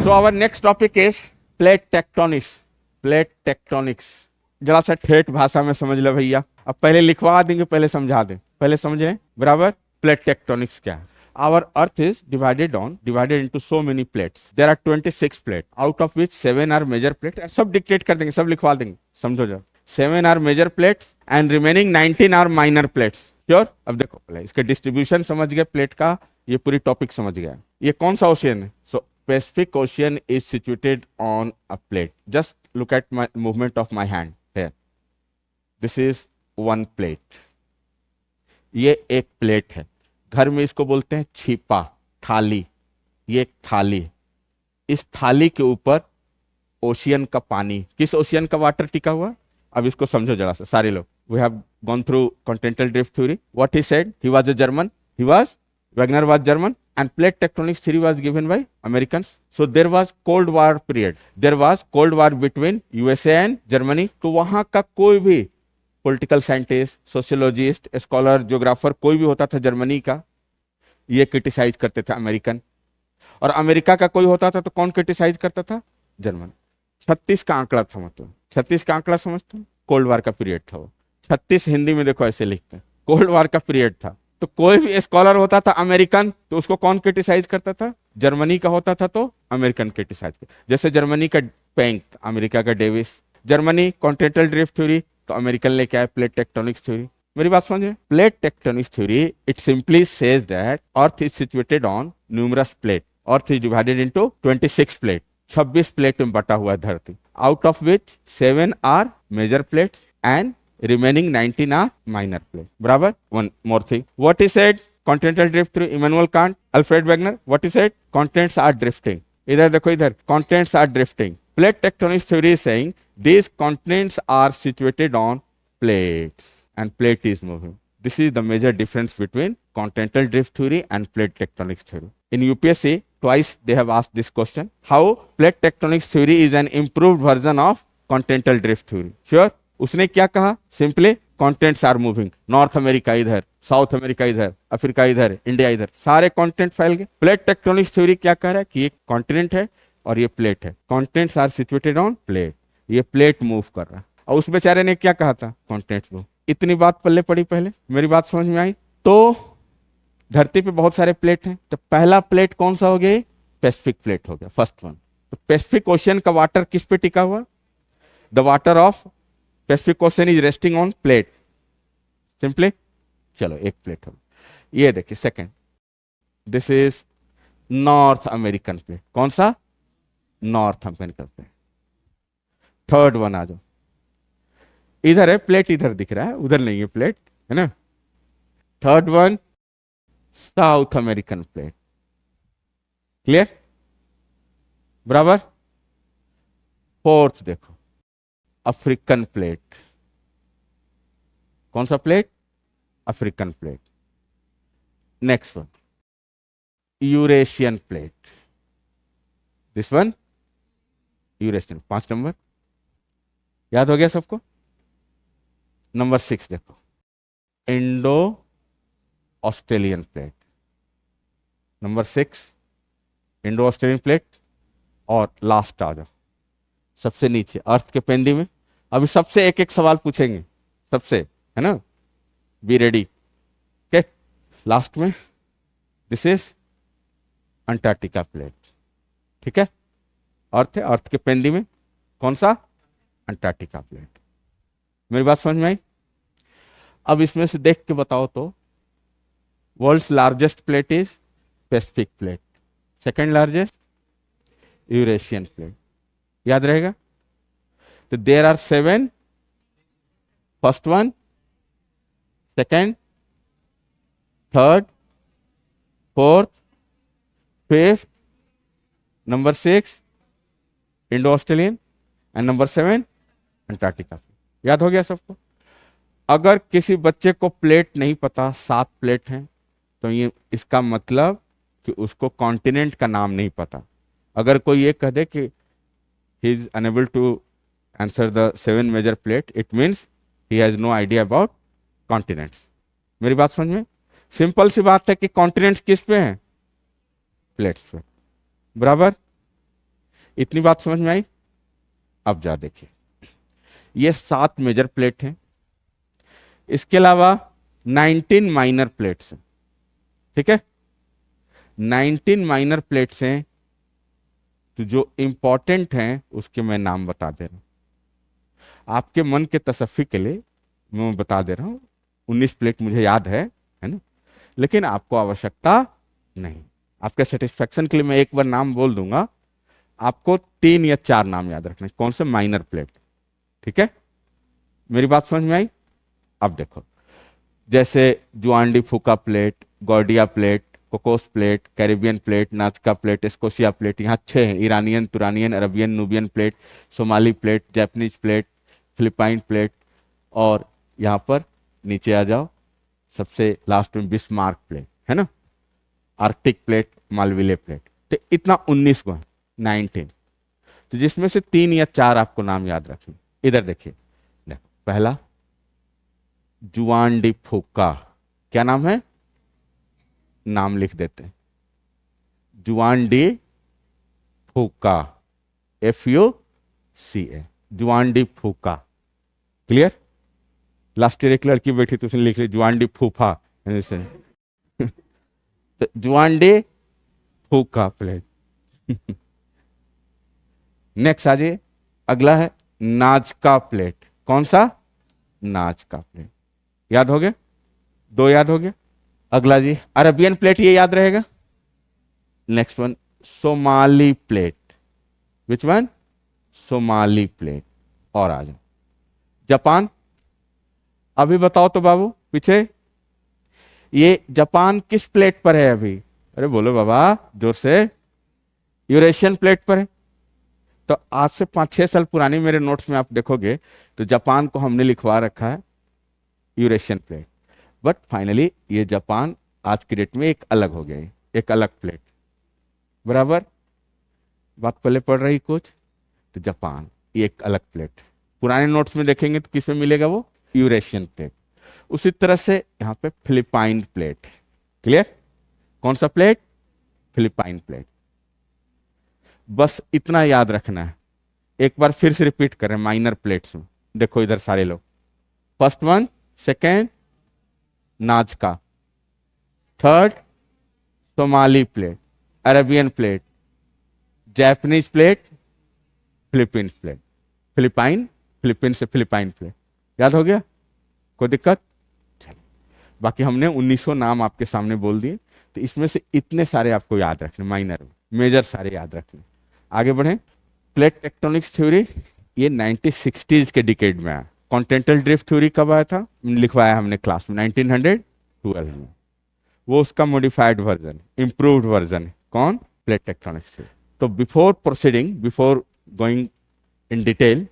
So our next topic is plate tectonics. Plate tectonics. जरा सा ठेठ भाषा में समझ लो भैया. अब पहले लिखवा देंगे, पहले समझा दें. पहले समझें बराबर. Plate tectonics क्या है? Our Earth is divided into so many plates. There are 26 plates, out of which 7 are major plates. सब डिक्टेट कर देंगे, सब लिखवा देंगे. समझो जरा. 7 are major plates and remaining 19 are minor plates. Sure? अब देखो पहले इसका डिस्ट्रीब्यूशन समझ गए प्लेट का. ये पूरी टॉपिक समझ गया. ये कौन सा ओशियन है? सो Pacific Ocean is situated on a plate. Just look at my movement of my hand here. This is one plate. ये एक प्लेट है. घर में इसको बोलते हैं छिपा, थाली. ये एक थाली है. इस थाली के ऊपर ओशियन का पानी. किस ओशियन का वाटर टिका हुआ? अब इसको समझो जरा सा सारे लोग. We have gone through continental drift theory. What he said? He was a German. Wagner was German. And plate tectonics theory was given by Americans. So there was Cold War period. There was Cold War between USA and Germany. तो वहां का कोई भी political scientist, sociologist, scholar, geographer कोई भी होता था Germany का, ये क्रिटिसाइज करते थे अमेरिकन. और अमेरिका का कोई होता था तो कौन क्रिटिसाइज करता था? जर्मन. 36 का आंकड़ा था. मतलब 36 का आंकड़ा समझते हैं? कोल्ड वार का पीरियड था वो. 36 हिंदी में देखो ऐसे लिखते हैं. कोल्ड वार का पीरियड था. तो कोई भी स्कॉलर होता था अमेरिकन तो उसको कौन क्रिटिसाइज करता था? जर्मनी का होता था तो अमेरिकन क्रिटिसाइज करता. जैसे जर्मनी का पेंक, अमेरिका का Davis. Germany continental drift theory तो अमेरिकन लेके आए प्लेट टेक्टोनिक्स थ्योरी. मेरी बात समझे? Plate tectonics theory it simply says that earth is situated on numerous plate. Earth is divided into 26 plate. 26 plate में बटा हुआ है धरती. Out of which 7 are major plates and remaining 19 are minor plate. बराबर. One more thing. What he said? Continental drift through Immanuel Kant, Alfred Wegener. What he said? Continents are drifting. इधर देखो इधर. Continents are drifting. Plate tectonics theory is saying these continents are situated on plates and plate is moving. This is the major difference between continental drift theory and plate tectonics theory. In UPSC, twice they have asked this question. How plate tectonics theory is an improved version of continental drift theory. Sure? उसने क्या कहा? Simply continents are moving. North America इधर, South America इधर, Africa इधर, India इधर, सारे continent फैल गए. प्लेट टेक्टोनिक्स थ्योरी क्या कह रहा है कि ये कॉन्टिनेंट है और ये प्लेट है. Continents are situated on plate. ये प्लेट मूव कर रहा है. और उस बेचारे ने क्या कहा था? Continents move. इतनी बात पल्ले पड़ी. पहले मेरी बात समझ में आई? तो धरती पे बहुत सारे प्लेट हैं. तो पहला प्लेट कौन सा हो गया? पैसिफिक प्लेट हो गया, फर्स्ट वन. तो पैसिफिक ओशियन का वाटर किस पे टिका हुआ? The water of Pacific Ocean is resting on plate. Simply, चलो एक प्लेट हो. ये देखिए second. This is North American plate. कौन सा? North American plate. Third one आ जाओ. इधर है प्लेट, इधर दिख रहा है, उधर नहीं है प्लेट, है ना. Third one south American plate. Clear? बराबर. फोर्थ देखो अफ्रीकन प्लेट. कौन सा plate? African plate. Next one Eurasian plate. This one Eurasian. 5 number याद हो गया सबको? नंबर 6 देखो Indo Australian plate. Number 6 Indo Australian plate. और लास्ट आ जाओ सबसे नीचे अर्थ के पेंदी में. अभी सबसे एक एक सवाल पूछेंगे, सबसे, है ना. Be ready. ओके. लास्ट में दिस इज अंटार्कटिका प्लेट. ठीक है. अर्थ है, अर्थ के पेंदी में कौन सा? Antarctica plate. मेरी बात समझ में आई? अब इसमें से देख के बताओ तो world's largest plate is Pacific plate. Second largest Eurasian plate. याद रहेगा? तो there are 7. First one, second, third, fourth, fifth, number 6 Indo Australian and number 7 Antarctica. याद हो गया सबको? अगर किसी बच्चे को प्लेट नहीं पता, 7 प्लेट हैं, तो ये इसका मतलब कि उसको कॉन्टिनेंट का नाम नहीं पता. अगर कोई ये कह दे कि he is unable to answer the 7 major plate, it means he has no idea about continents. मेरी बात समझ में? सिंपल सी बात है कि कॉन्टिनेंट्स किस पे हैं? प्लेट्स पे. बराबर. इतनी बात समझ में आई? अब जा देखिए, ये 7 मेजर प्लेट हैं, इसके अलावा 19 माइनर प्लेट्स हैं। ठीक है, 19 माइनर प्लेट्स हैं, तो जो इंपॉर्टेंट हैं उसके मैं नाम बता दे रहा हूं आपके मन के तसफ्फी के लिए। मैं बता दे रहा हूं, 19 प्लेट मुझे याद है ना, लेकिन आपको आवश्यकता नहीं। आपके सेटिस्फेक्शन के लिए मैं एक बार नाम बोल दूंगा, आपको 3 या 4 नाम याद रखना है, कौन से माइनर प्लेट। ठीक है, मेरी बात समझ में आई? अब देखो, जैसे Juan de Fuca plate, Gorda plate, Cocos plate, Caribbean plate, Nazca plate, Scotia plate, यहाँ 6 हैं। Iranian, Turanian, Arabian, Nubian plate, Somali plate, Japanese plate, Philippine plate, और यहाँ पर नीचे आ जाओ, सबसे लास्ट में बिस्मार्क प्लेट है ना, आर्कटिक प्लेट, मालविले प्लेट। तो इतना 19 को है, 19। तो जिसमें से 3 या 4 आपको नाम याद रखने। इधर देखिए, पहला जुआन डी फूका, क्या नाम है? नाम लिख देते हैं, जुआन डी फूका, FUCA, जुआन डी फूका। क्लियर? लास्ट ईयर एक लड़की बैठी तो उसने लिख ली जुआन डी फूफा तो जुआन डी फूका प्लेट। नेक्स्ट आ जाइए, अगला है नाजका प्लेट। कौन सा? नाजका प्लेट। याद हो गया? 2 याद हो गया। अगला जी अरबियन प्लेट, ये याद रहेगा। Next one Somali plate. Which one? Somali plate. और आ जाओ जापान। अभी बताओ तो बाबू पीछे, ये जापान किस प्लेट पर है अभी? अरे बोलो बाबा जोर से। यूरेशियन प्लेट पर है। तो आज से 5-6 साल पुरानी मेरे नोट्स में आप देखोगे तो जापान को हमने लिखवा रखा है यूरेशियन प्लेट, बट फाइनली ये जापान आज की डेट में एक अलग हो गया, एक अलग प्लेट। बराबर बात पहले पढ़ रही कुछ, तो जापान ये एक अलग प्लेट। पुराने नोट्स में देखेंगे तो किसमें मिलेगा? वो यूरेशियन प्लेट। उसी तरह से यहाँ पे फिलिपाइन प्लेट। क्लियर? कौन सा प्लेट? Philippine plate. बस इतना याद रखना है। एक बार फिर से रिपीट करें माइनर प्लेट्स में। देखो इधर सारे लोग, first one, second नाजका, third Somali plate, Arabian plate, Japanese plate, Philippines plate. Philippine, Philippines से फिलिपाइन प्लेट। याद हो गया? कोई दिक्कत? चलो, बाकी हमने 1900 नाम आपके सामने बोल दिए, तो इसमें से इतने सारे आपको याद रखने, माइनर मेजर सारे याद रखने। आगे बढ़े। प्लेट टेक्टोनिक्स थ्योरी ये 1960s के डिकेड में आया। कॉन्टिनेंटल ड्रिफ्ट थ्योरी कब आया था? लिखवाया हमने क्लास में 1912 में। वो उसका मॉडिफाइड वर्जन, इंप्रूव्ड वर्जन है। कौन? Plate tectonics theory. तो before proceeding, before going in detail,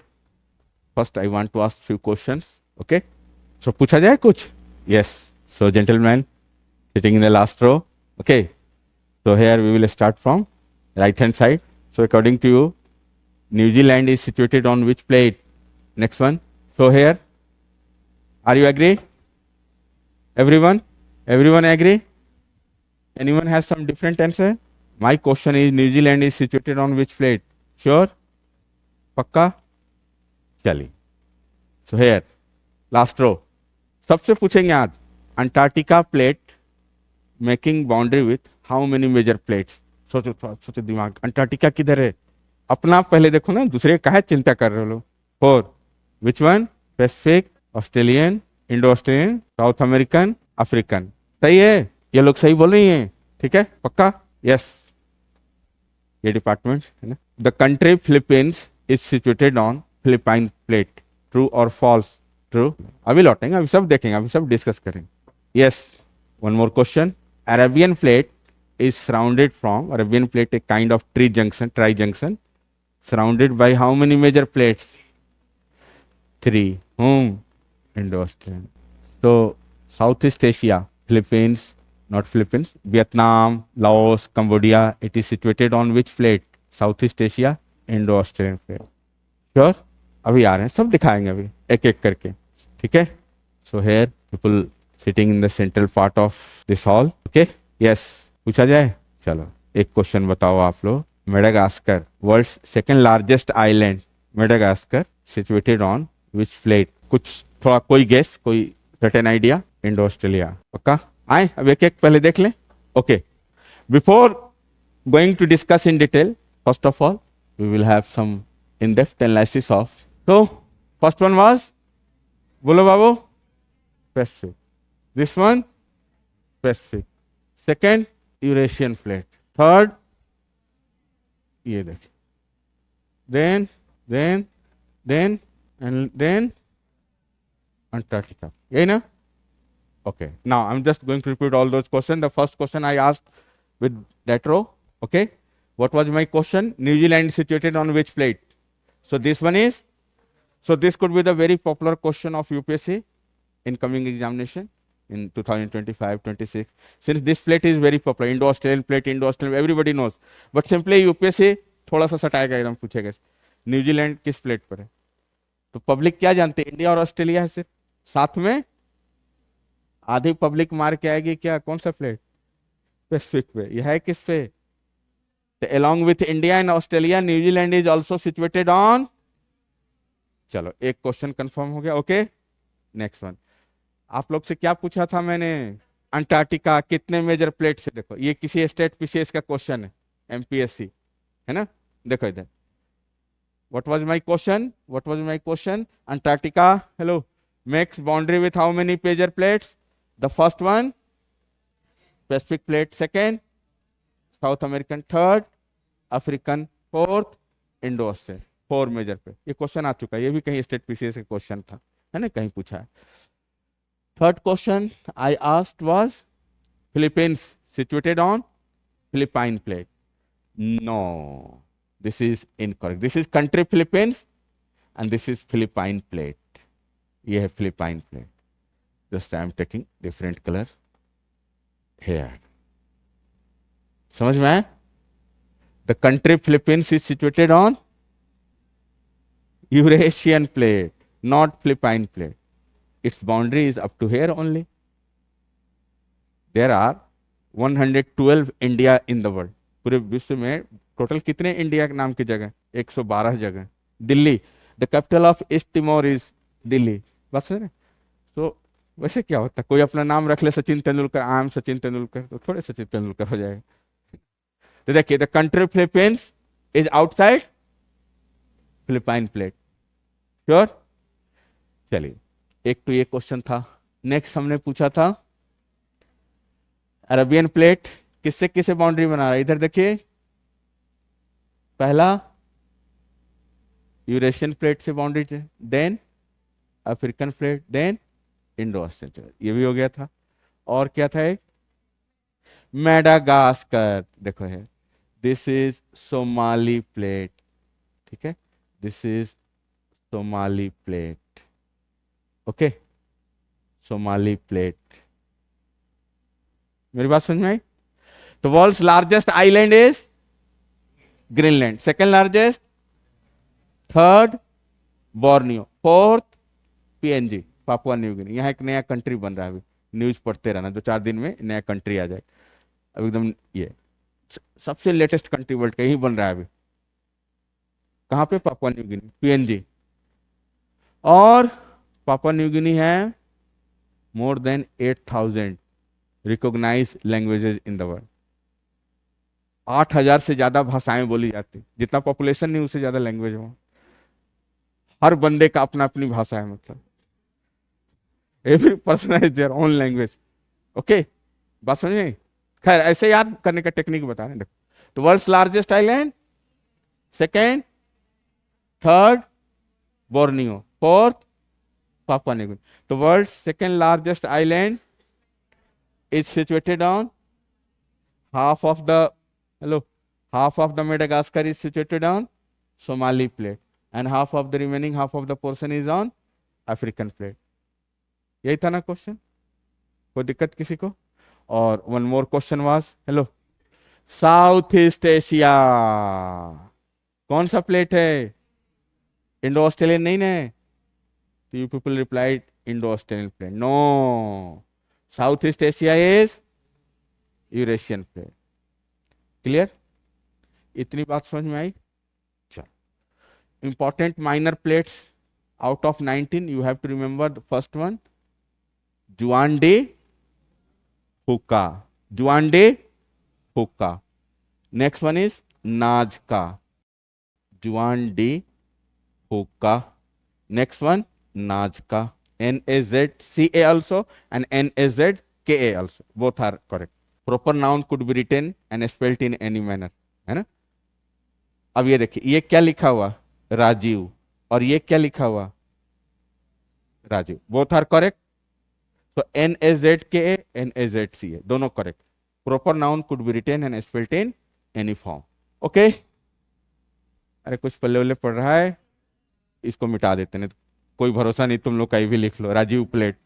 first I want to ask few questions. Okay, so पूछा जाए कुछ? Yes, so gentleman sitting in the last row. Okay, so here we will start from right hand side. So according to you, New Zealand is situated on which plate? Next one. So here, are you agree? Everyone? Everyone agree? Anyone has some different answer? My question is New Zealand is situated on which plate? Sure? पक्का? चलिए। So here, last row. सबसे पूछेंगे आज, Antarctica plate making boundary with how many major plates? सोचो सोचो दिमाग, Antarctica किधर है? अपना पहले देखो ना, दूसरे का है चिंता कर रहे हो लोग। 4, which one? Pacific, Australian, Indo Australian, south American, African. सही है? ये लोग सही बोल रही हैं? ठीक है, पक्का? यस, ये डिपार्टमेंट है ना। The country Philippines is situated on Philippine plate. True और फॉल्स? ट्रू। अभी लौटेंगे, अभी सब देखेंगे, अभी सब डिस्कस करेंगे। Yes, one more question. Arabian plate is surrounded from, Arabian plate a kind of tri-junction, surrounded by how many major plates? 3. Whom? Indo-Australian. So Southeast Asia, Philippines, not Philippines, Vietnam, Laos, Cambodia, it is situated on which plate? Southeast Asia, Indo-Australian plate. Sure? अभी आ रहे हैं, सब दिखाएंगे अभी एक एक करके। ठीक है? So here people sitting in the central part of this hall. Okay? Yes. पूछा जाए? चलो एक क्वेश्चन बताओ आप लोग। Madagascar, world's second largest island. Madagascar, situated on which plate? कुछ थोड़ा कोई गेस, कोई सर्टेन आइडिया? इंडो ऑस्ट्रेलिया, पक्का? आए अब एक एक पहले देख लें. Okay, before going to discuss in detail, first of all, we will have some in-depth analysis of. So, first one was, bolo babo, Pacific. This one, Pacific. Second, Eurasian plate. Third, ये देखिए. Then, and then Antarctica. यही ना? Okay. Now I'm just going to repeat all those questions. The first question I asked with that row. Okay. What was my question? New Zealand situated on which plate? So this one is. So this could be the very popular question of UPSC in coming examination in 2025-26. Since this plate is very popular, Indo-Australian plate, Indo-Australian, everybody knows. But simply UPSC थोड़ा सा सटाएगा, एकदम पूछेगा New Zealand किस plate पर है. तो public क्या जानते हैं? इंडिया और ऑस्ट्रेलिया है सिर्फ. साथ में आधी पब्लिक मार के आएगी क्या? कौन सा प्लेट? पैसिफिक पे. यह है किस पे? along with India and Australia, New Zealand is also situated on. चलो एक क्वेश्चन कंफर्म हो गया. Okay, next one. आप लोग से क्या पूछा था मैंने? अंटार्कटिका कितने मेजर प्लेट से? देखो ये किसी स्टेट पीसीएस का क्वेश्चन है, एमपीएससी है ना. देखो इधर, what was my question? Antarctica, hello, makes boundary with how many major plates? The first one, Pacific plate. Second, South American. Third, African. Fourth, Indo-Australian. 4 major पे. ये क्वेश्चन आ चुका है, ये भी कहीं स्टेट पीसीएस का क्वेश्चन था, है ना, कहीं पूछा है. Third question I asked was Philippines situated on Philippine plate. No, this is incorrect. This is country Philippines and this is Philippine plate. ये है Philippine plate. Just I am taking different colour here. समझ में आया? The country Philippines is situated on Eurasian plate, not Philippine plate. Its boundary is up to here only. There are 112 India in the world. पूरे विश्व में total कितने India के नाम की जगह? 112 जगह. Delhi, the capital of east Timor is Delhi. बस है ना. तो वैसे क्या होता है, कोई अपना नाम रख ले सचिन तेंदुलकर, आई एम सचिन तेंदुलकर, तो थोड़े सचिन तेंदुलकर हो जाएगा. तो देखिए, the country Philippines is outside Philippine plate. Sure? चलिए, एक तो ये क्वेश्चन था. नेक्स्ट हमने पूछा था अरबियन प्लेट किससे किससे बाउंड्री बना रहा है? इधर देखिए, पहला यूरेशियन प्लेट से boundary, then African plate, then Indo Australian. ये भी हो गया था. और क्या था? एक मेडागास्कर. देखो है, दिस इज सोमाली प्लेट. ठीक है, this is Somali plate. Okay, Somali plate. मेरी बात समझ में आई? तो world's largest island is Greenland. Second largest, third Borneo, fourth PNG, Papua new Guinea. यहाँ एक नया कंट्री बन रहा है. अभी न्यूज पढ़ते रहना, 2-4 दिन में नया कंट्री आ जाए. अब एकदम ये सबसे लेटेस्ट कंट्री वर्ल्ड का ही बन रहा है अभी. कहाँ पे? Papua new Guinea, PNG. और पापुआ न्यू गिनी है more than 8,000 recognised languages in the world. 8,000 से ज्यादा भाषाएं बोली जाती. जितना पॉपुलेशन नहीं उससे ज्यादा लैंग्वेज हो. हर बंदे का अपना अपनी भाषा है. मतलब every person has their own language. Okay, बात समझ में? खैर, ऐसे याद करने का टेक्निक बता रहे हैं. देखो, तो world's largest island, second, third Borneo, fourth Papua new Guinea. तो world second largest island is situated on half of the Madagascar is situated on Somali plate, and half of the portion is on African plate. यही था ना question? कोई दिक्कत किसी को? और one more question was, hello, South East Asia कौन सा प्लेट है? इंडो ऑस्ट्रेलियन नहीं ना? तो you people replied Indo Australian plate. No, South East Asia is Eurasian plate. Clear? इतनी बात समझ में आई? चलो, important minor plates out of 19 you have to remember the first one, Juan de Fuca. Juan de Fuca. Next one is Nazca. Juan de Fuca. Next one, Nazca. Nazca also and Nazka also. Both are correct. Proper noun could be written and spelled in any manner. है ना? अब ये देखिए, ये क्या लिखा हुआ? राजीव. और ये क्या लिखा हुआ? राजीव. Both are correct. तो NAZKA, NAZCA दोनों correct. Proper noun could be written and spelled in any form. Okay. अरे कुछ पल्ले वल्ले पढ़ रहा है, इसको मिटा देते हैं. कोई भरोसा नहीं, तुम लोग कहीं भी लिख लो राजीव प्लेट.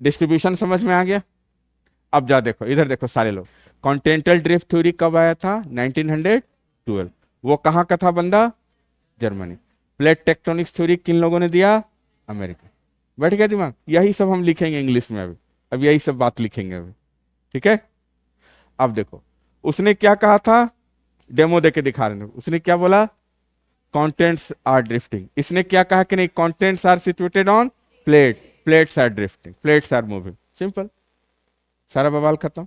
डिस्ट्रीब्यूशन समझ में आ गया? अब जा देखो, इधर देखो सारे लोग. कॉन्टिनेंटल ड्रिफ्ट थ्योरी कब आया था? 1912. वो कहाँ का था बंदा? जर्मनी. प्लेट टेक्टोनिक्स थ्योरी किन लोगों ने दिया? अमेरिका. बैठ गया दिमाग? यही सब हम लिखेंगे इंग्लिश में अभी. अब यही सब बात लिखेंगे अभी. ठीक है. अब देखो उसने क्या कहा था, डेमो देके दिखा रहे थे. उसने क्या बोला? Continents are drifting. इसने क्या कहा कि नहीं, continents are situated on plate, plates are drifting, plates are moving. Simple, सारा बवाल खत्म.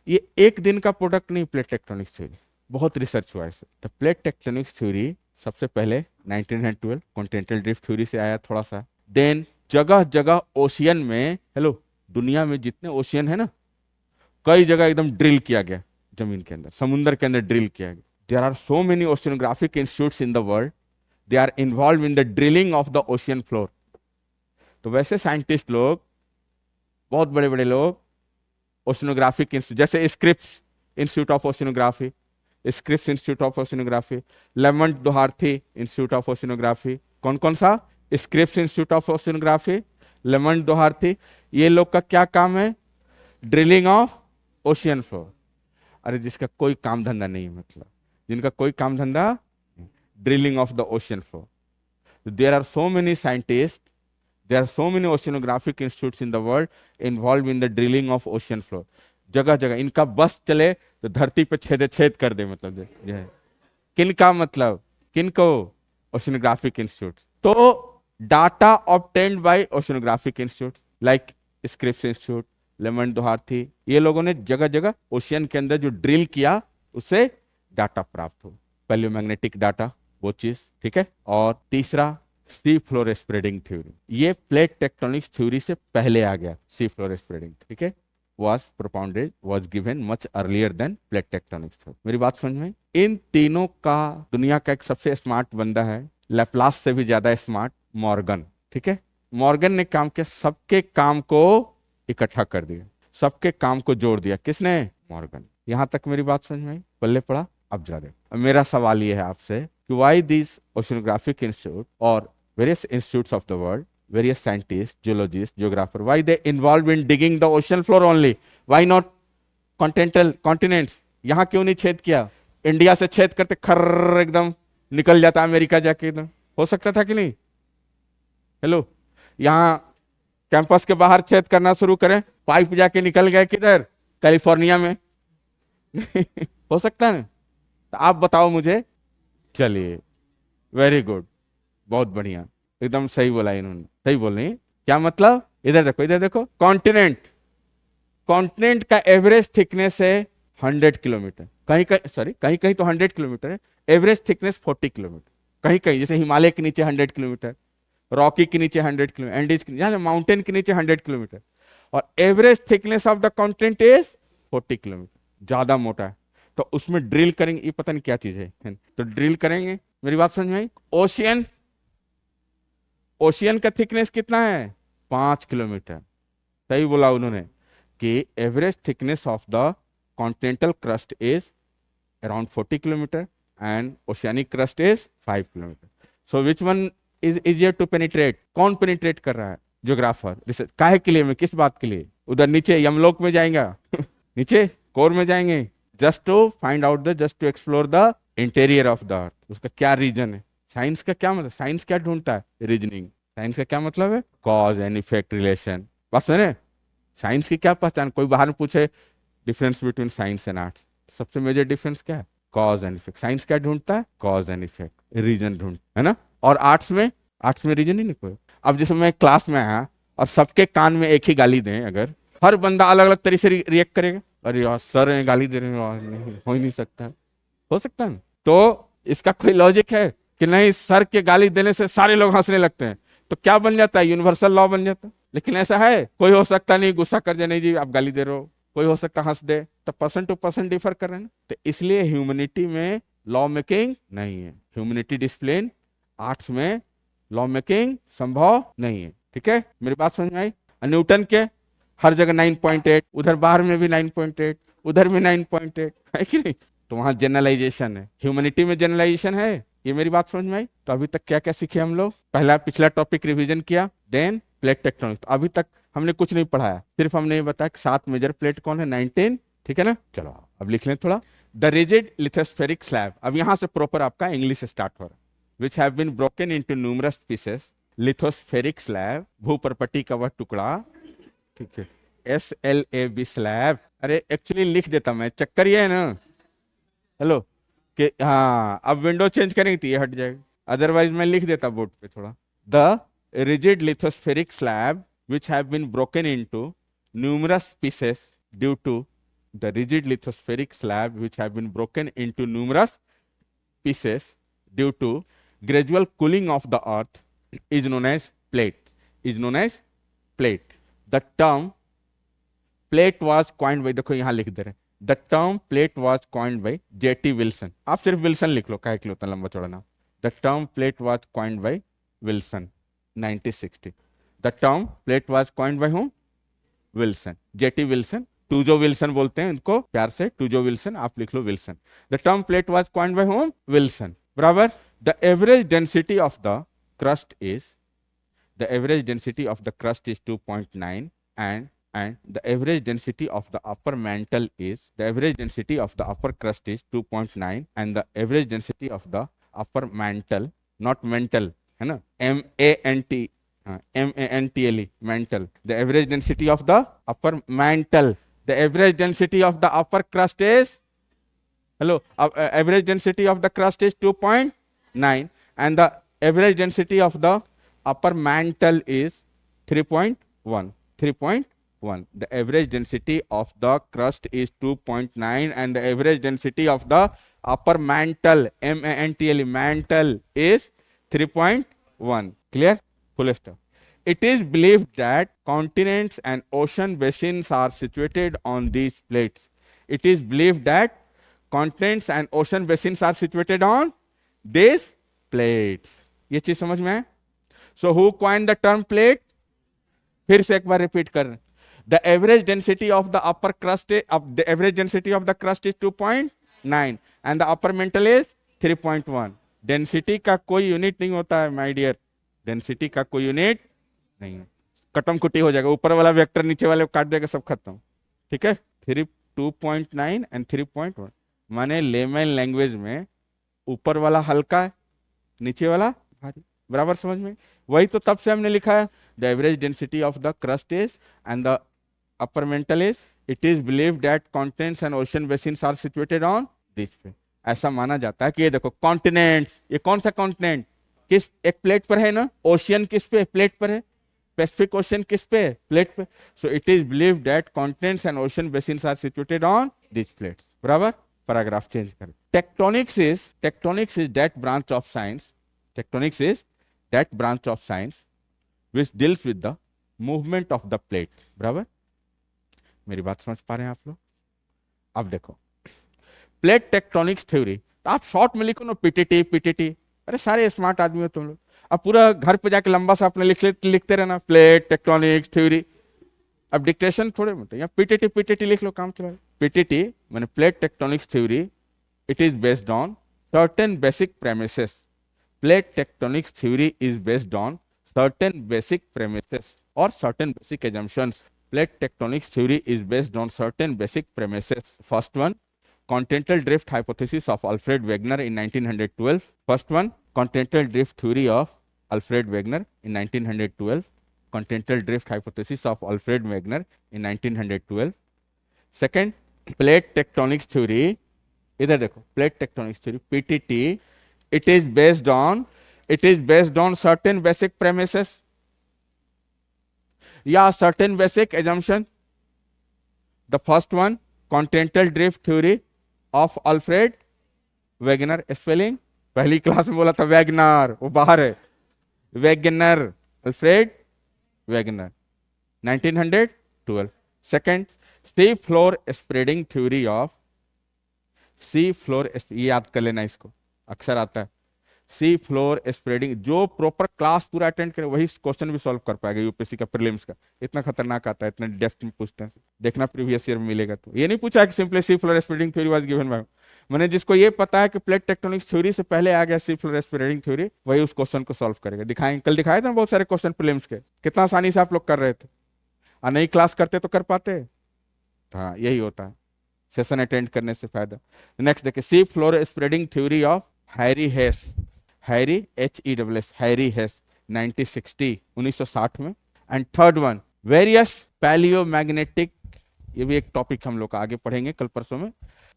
ये एक दिन का प्रोडक्ट नहीं प्लेट टेक्टोनिक्स थ्योरी, बहुत रिसर्च हुआ है. तो प्लेट टेक्टोनिक्स थ्योरी सबसे पहले 1912 कॉन्टिनेंटल ड्रिफ्ट थ्योरी से आया थोड़ा सा. देन जगह जगह ओशियन में, हेलो, दुनिया में जितने ओशियन है ना, कई जगह एकदम ड्रिल किया गया जमीन के अंदर, समुद्र के अंदर ड्रिल किया गया. There are so many oceanographic institutes in the world, they are involve in the drilling of the ocean floor. तो वैसे साइंटिस्ट लोग, बहुत बड़े बड़े लोग, ओशियनोग्राफिक इंस्टीट्यूट जैसे Scripps institute of oceanography, Scripps institute of oceanography, Lamont Doherty institute of oceanography. कौन कौन सा? Scripps institute of oceanography, Lamont Doherty. ये लोग का क्या काम है? Drilling of ocean floor. अरे जिसका कोई काम धंधा नहीं, मतलब जिनका कोई काम धंधा, drilling of the ocean floor. There are so many scientist, there are so many oceanographic institutes in the world involve in the drilling of ocean floor. जगह जगह इनका बस चले तो धरती पे छेद छेद कर दे, मतलब जो है. किनका मतलब? किनको? Oceanographic institute. तो data obtained by oceanographic institute like Scripps institute, Lamont Doherty, ये लोगों ने जगह जगह ओशियन के अंदर जो ड्रिल किया उससे डाटा प्राप्त हो. पैलियोमैग्नेटिक डाटा, वो चीज. ठीक है. और तीसरा, सी फ्लोर स्प्रेडिंग थ्योरी. ये प्लेट टेक्टोनिक्स थ्योरी से पहले आ गया. सी फ्लोर स्प्रेडिंग, ठीक है, was propounded, was given much earlier than plate tectonics theory. मेरी बात समझ में? इन तीनों का दुनिया का एक सबसे स्मार्ट बंदा है, लैप्लास से भी ज्यादा स्मार्ट, मॉर्गन. ठीक है. मॉर्गन ने काम किया, सबके काम को इकट्ठा कर दिया, सबके काम को जोड़ दिया. किसने? मॉर्गन. यहां तक मेरी बात समझ में आई? पल्ले पड़ा? अब जा दे. अब मेरा सवाल ये है आपसे कि व्हाई दिस ओशियनोग्राफिक इंस्टीट्यूट और various institutes of the world, various scientists, geologists, geographer, why they involved in digging the ocean floor only? Why not continental continents? यहाँ क्यों नहीं छेद किया? इंडिया से छेद करते खर्र एकदम निकल जाता अमेरिका जाके, एकदम हो सकता था कि नहीं? हेलो, यहाँ कैंपस के बाहर छेद करना शुरू करें, पाइप जाके निकल गए किधर? कैलिफोर्निया में. हो सकता है ना? तो आप बताओ मुझे. चलिए, वेरी गुड, बहुत बढ़िया, एकदम सही बोला इन्होंने. सही बोल रही. क्या मतलब? इधर देखो, इधर देखो. कॉन्टिनेंट, कॉन्टिनेंट का एवरेज थिकनेस है 100 किलोमीटर. कहीं कहीं, सॉरी, कहीं कहीं तो 100 किलोमीटर है. Average thickness 40 kilometre. कहीं कहीं जैसे हिमालय के नीचे 100 किलोमीटर, रॉकी के नीचे 100 किलोमीटर, एंडीज के नीचे, माउंटेन के नीचे 100 किलोमीटर. और average thickness of the continent is 40 kilometre. ज्यादा मोटा है. तो उसमें ड्रिल करेंगे, ये पता नहीं क्या चीज है, तो ड्रिल करेंगे. मेरी बात समझ में आई? ओशियन, ओशियन का थिकनेस कितना है? 5 किलोमीटर. सही बोला उन्होंने कि average thickness of the continental crust is around 40 kilometre and oceanic crust is 5 kilometre. So which one is easier to penetrate? कौन पेनिट्रेट कर रहा है? ज्योग्राफर. रिसर्च काहे के लिए में? किस बात के लिए? उधर नीचे यमलोक में जाएंगे नीचे कोर में जाएंगे, just to find out the, just to explore the interior of the earth. उसका क्या रीजन है? साइंस का क्या मतलब? साइंस क्या ढूंढता है? रीजनिंग. साइंस का क्या मतलब है? Cause and effect relation. बात सुने, साइंस की क्या पहचान? कोई बाहर में पूछे difference between science and arts, सबसे मेजर डिफरेंस क्या है? Cause and effect. साइंस क्या ढूंढता है? कॉज एंड इफेक्ट, रीजन ढूंढ, है ना। और आर्ट्स में रीजन ही नहीं कोई। अब जैसे मैं क्लास में आया और सबके कान में एक ही गाली दें, अगर हर बंदा अलग अलग तरीके से रिएक्ट करेगा, अरे यार सर हैं गाली दे रहे हैं, यार नहीं हो ही नहीं सकता है। हो सकता है ना? तो इसका कोई लॉजिक है कि नहीं सर के गाली देने से सारे लोग हंसने लगते हैं? तो क्या बन जाता है? यूनिवर्सल लॉ बन जाता है। लेकिन ऐसा है? कोई हो सकता नहीं गुस्सा कर जाए, नहीं जी आप गाली दे रहे हो, कोई हो सकता हंस दे, तो पर्सन टू पर्सन डिफर कर रहे हैं ना। तो इसलिए ह्यूमैनिटी में लॉ मेकिंग नहीं है, ह्यूमैनिटी डिसिप्लिन। आर्ट्स में लॉ मेकिंग संभव नहीं है। ठीक है, मेरी बात समझ में आई? न्यूटन के हर जगह 9.8, उधर बाहर में भी 9.8, उधर भी 9.8, है कि नहीं? तो वहां जनरलाइजेशन है, ह्यूमैनिटी में जनरलाइजेशन है। ये मेरी बात समझ में आई? तो अभी तक क्या क्या सीखे हम लोग? पिछला टॉपिक रिवीजन किया, देन प्लेट टेक्टोनिक्स। अभी तक हमने कुछ नहीं पढ़ाया, सिर्फ हमने ये बताया कि 7 मेजर प्लेट कौन है, 19। ठीक है ना? चलो अब लिख लें थोड़ा। द रिजिड लिथोस्फेरिक स्लैब, अब यहां से प्रॉपर आपका इंग्लिश स्टार्ट हो रहा है। Which have been broken into numerous pieces, lithospheric slab, भूपर्पटी का वह टुकड़ा। ठीक है, SLAB स्लैब। अरे एक्चुअली लिख देता मैं, चक्कर ये है ना, हेलो, कि हाँ अब विंडो चेंज करेंगे तो ये हट जाएगा, अदरवाइज मैं लिख देता बोर्ड पे थोड़ा। The rigid lithospheric slab which have been broken into numerous pieces due to the rigid lithospheric slab which have been broken into numerous pieces due to gradual cooling of the earth is known as plate, is known as plate. The term plate was coined by, देखो यहां लिख दे रहे हैं, the term plate was coined by J.T. Wilson। आप सिर्फ Wilson लिख लो, क्या लिख लो उतना लंबा चौड़ा नाम। The term plate was coined by Wilson 1960। The term plate was coined by whom? Wilson, J.T. Wilson। Tuzo Wilson बोलते हैं इनको प्यार से, टूजो विल्सन, आप लिख लो Wilson. The term plate was coined by whom? Wilson, बराबर। The average density of the crust is, the average density of the crust is 2.9, and the average density of the upper mantle is, the average density of the upper crust is 2.9, and the average density of the upper mantle, not mental, है ना, MANTLE, mantle, the average density of the upper mantle, the average density of the upper crust is, hello, average density of the crust is 2.9, and the average density of the upper mantle is 3.1, 3.1. The average density of the crust is 2.9, and the average density of the upper mantle, MANTLE, mantle, is 3.1. Clear? Full stop. It is believed that continents and ocean basins are situated on these plates. It is believed that continents and ocean basins are situated on these plates. ये चीज समझ में है? So who coined the term plate? फिर से एक बार repeat कर, the average density of the upper crust is, the average density of the crust is 2.9 and the upper mantle is 3.1. Density का कोई यूनिट नहीं होता है माय डियर, डेंसिटी का कोई यूनिट नहीं है, कटम कुटी हो जाएगा, ऊपर वाला वेक्टर नीचे वाले काट देगा, सब खत्म। ठीक है, 2.9 एंड 3.1 माने लेमन लैंग्वेज में ऊपर वाला हल्का है, नीचे वाला भारी, बराबर समझ में? वही तो तब से हमने लिखा है, the average density of the crust is and the upper mantle is, it is believed that continents and ocean basins are situated on this पे। ऐसा माना जाता है कि ये देखो कॉन्टिनेंट्स, ये कौन सा कॉन्टिनेंट, किस एक प्लेट पर है ना, ओशियन किस पे, प्लेट पर है, पैसिफिक ओशन किस पे, प्लेट पे। So it is believed that continents and ocean basins are situated on this plates, बराबर। पैराग्राफ चेंज करें। Tectonics is that branch of science, tectonics is that branch of science which deals with the movement of the plate, बराबर। मेरी बात समझ पा रहे हैं आप लोग? अब देखो प्लेट टेक्टोनिक्स थ्योरी, तो आप शॉर्ट में लिखो ना पीटीटी, अरे सारे स्मार्ट आदमी हो तुम लोग, अब पूरा घर पे जाके लंबा सा अपने लिखते रहना प्लेट टेक्टोनिक्स थ्योरी। अब डिक्टेशन थोड़े मतलब, या पीटीटी लिख लो, काम चला। पीटीटी माने plate tectonics theory, it is based on certain basic premises. Plate tectonics theory is based on certain basic premises or certain basic assumptions. Plate tectonics theory is based on certain basic premises. First one, continental drift hypothesis of Alfred Wegener in 1912. First one, continental drift theory of Alfred Wegener in 1912. Continental drift hypothesis of Alfred Wegener in 1912. Second, plate tectonics theory इधर देखो, plate tectonics theory PTT, it is based on certain basic premises या certain basic assumption. The first one, continental drift theory of Alfred Wegener. Spelling पहली class में बोला था Wagner, वो बाहर है, Wegener, Alfred Wegener, 1912. Second, sea floor spreading theory of, sea floor, ये याद कर लेना, इसको अक्सर आता है, सी फ्लोर स्प्रेडिंग। जो प्रॉपर क्लास पूरा अटेंड करे वही क्वेश्चन भी सॉल्व कर पाएगा यूपीएससी का प्रीलिम्स का, इतना खतरनाक आता है, इतने डेप्थ में पूछते हैं, देखना प्रीवियस ईयर में मिलेगा। तो ये नहीं पूछा कि simply C floor spreading theory was given by, मैंने जिसको ये पता है कि प्लेट टेक्टोनिक्स थ्योरी से पहले आ गया सी फ्लोर स्प्रेडिंग थ्योरी, वही उस क्वेश्चन को सॉल्व करेगा। दिखाएंगे, कल दिखाए थे बहुत सारे क्वेश्चन प्रीलिम्स के, कितना आसानी से आप लोग कर रहे थे, और नहीं क्लास करते तो कर पाते। हाँ, यही होता है सेशन अटेंड करने से फायदा। नेक्स्ट देखिए, सी floor spreading theory of Harry हेस, Harry HESS, Harry हेस, 1960 में। एंड थर्ड वन, वेरियस पैलियोमैग्नेटिक, ये भी एक टॉपिक हम लोग आगे पढ़ेंगे कल परसों में,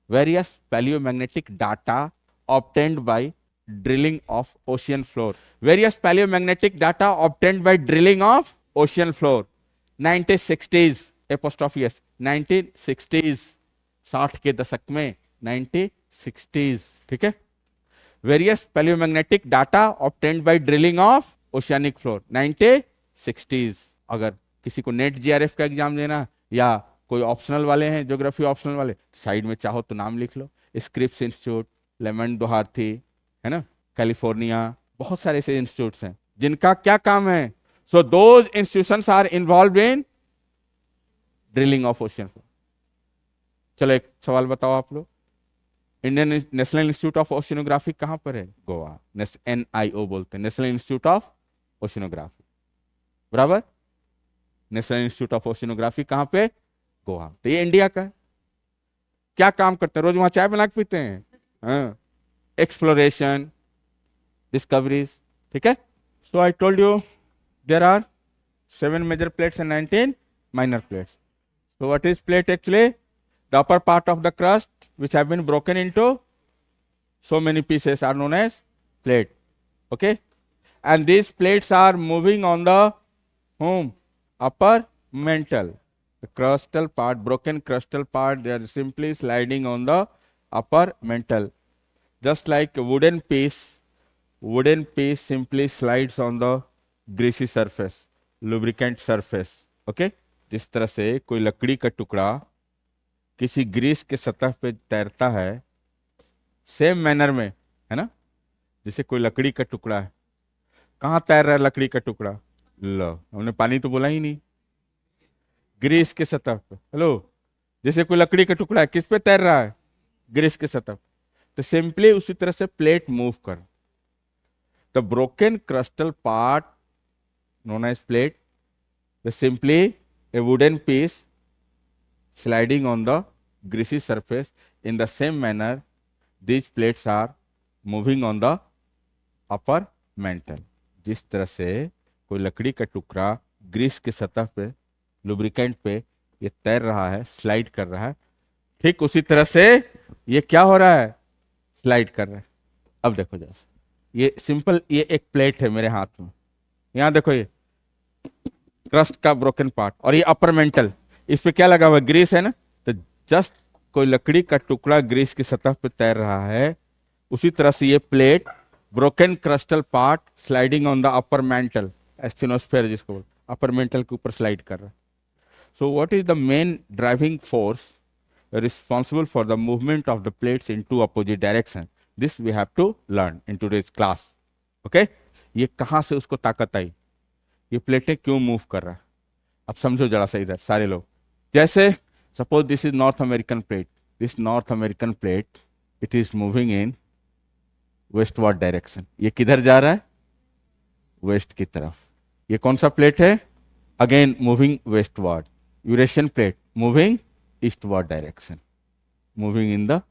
various paleomagnetic data obtained by drilling of ocean floor, various paleomagnetic data obtained by drilling of ocean floor, 1960s, apostrophe S, 1960s, 60 के दशक में, 1960s, ठीक है। Various paleomagnetic data obtained by drilling of oceanic floor, 1960s। अगर किसी को net GRF का exam देना, या कोई ऑप्शनल वाले हैं, ज्योग्राफी ऑप्शनल वाले, साइड में चाहो तो नाम लिख लो, स्क्रिप्स इंस्टीट्यूट, लेमन डोहार्थी, है ना, कैलिफोर्निया, बहुत सारे ऐसे इंस्टीट्यूट्स हैं जिनका क्या काम है। So those institutions are involved in drilling of ocean floor. चलो एक सवाल बताओ आप लोग, Indian National Institute of Oceanography कहां पर है? गोवा, NIO बोलते हैं, नेशनल इंस्टीट्यूट ऑफ ओशियनोग्राफी, बराबर। नेशनल इंस्टीट्यूट ऑफ ओशियनोग्राफी कहां पे? गोवा। तो ये इंडिया का है। क्या काम करते हैं? रोज वहां चाय बना के पीते हैं, एक्सप्लोरेशन, डिस्कवरीज, ठीक है। So I told you there are 7 major plates and 19 minor plates. So what is plate actually? The upper part of the crust which have been broken into so many pieces are known as plate. Okay, and these plates are moving on the upper mantle. The crustal part, broken crustal part, they are simply sliding on the upper mantle, just like a wooden piece. Wooden piece simply slides on the greasy surface, lubricant surface. Okay, जिस तरह से कोई लकड़ी का टुकड़ा किसी Greece के सतह पे तैरता है, सेम मैनर में, है ना। जैसे कोई लकड़ी का टुकड़ा है, कहाँ तैर रहा है लकड़ी का टुकड़ा? लो, हमने पानी तो बोला ही नहीं, ग्रीस के सतह पे। हेलो, जैसे कोई लकड़ी का टुकड़ा है, किस पे तैर रहा है? ग्रीस के सतह। तो सिंपली उसी तरह से प्लेट मूव कर, the broken crustal part known as plate, the simply a wooden piece sliding on the greasy surface. In the same manner, these plates are moving on the upper mantle. जिस तरह से कोई लकड़ी का टुकड़ा Greece के सतह पे, लुब्रिकेंट पे ये तैर रहा है, स्लाइड कर रहा है, ठीक उसी तरह से ये क्या हो रहा है? स्लाइड कर रहा है। अब देखो जैसे ये सिंपल, ये एक प्लेट है मेरे हाथ में, यहां देखो, ये क्रस्ट का ब्रोकन पार्ट, और ये अपर मेंटल, इस पे क्या लगा हुआ? ग्रीस है ना। तो जस्ट कोई लकड़ी का टुकड़ा ग्रीस की सतह पे तैर रहा है, उसी तरह से ये plate, broken crustal part sliding on the upper mantle, asthenosphere जिसको बोलते, अपर मेंटल के ऊपर स्लाइड कर रहा है। So what is the main driving force responsible for the movement of the plates in to opposite direction? This we have to learn in today's class. Okay, ये कहां से उसको ताकत आई, ये प्लेटें क्यों मूव कर रहा है? अब समझो जरा सा इधर सारे लोग। जैसे suppose this is North American plate, this north American plate, it is moving in westward direction. ये किधर जा रहा है? वेस्ट की तरफ। ये कौन सा प्लेट है? Again moving westward. Eurasian plate moving eastward direction, moving in the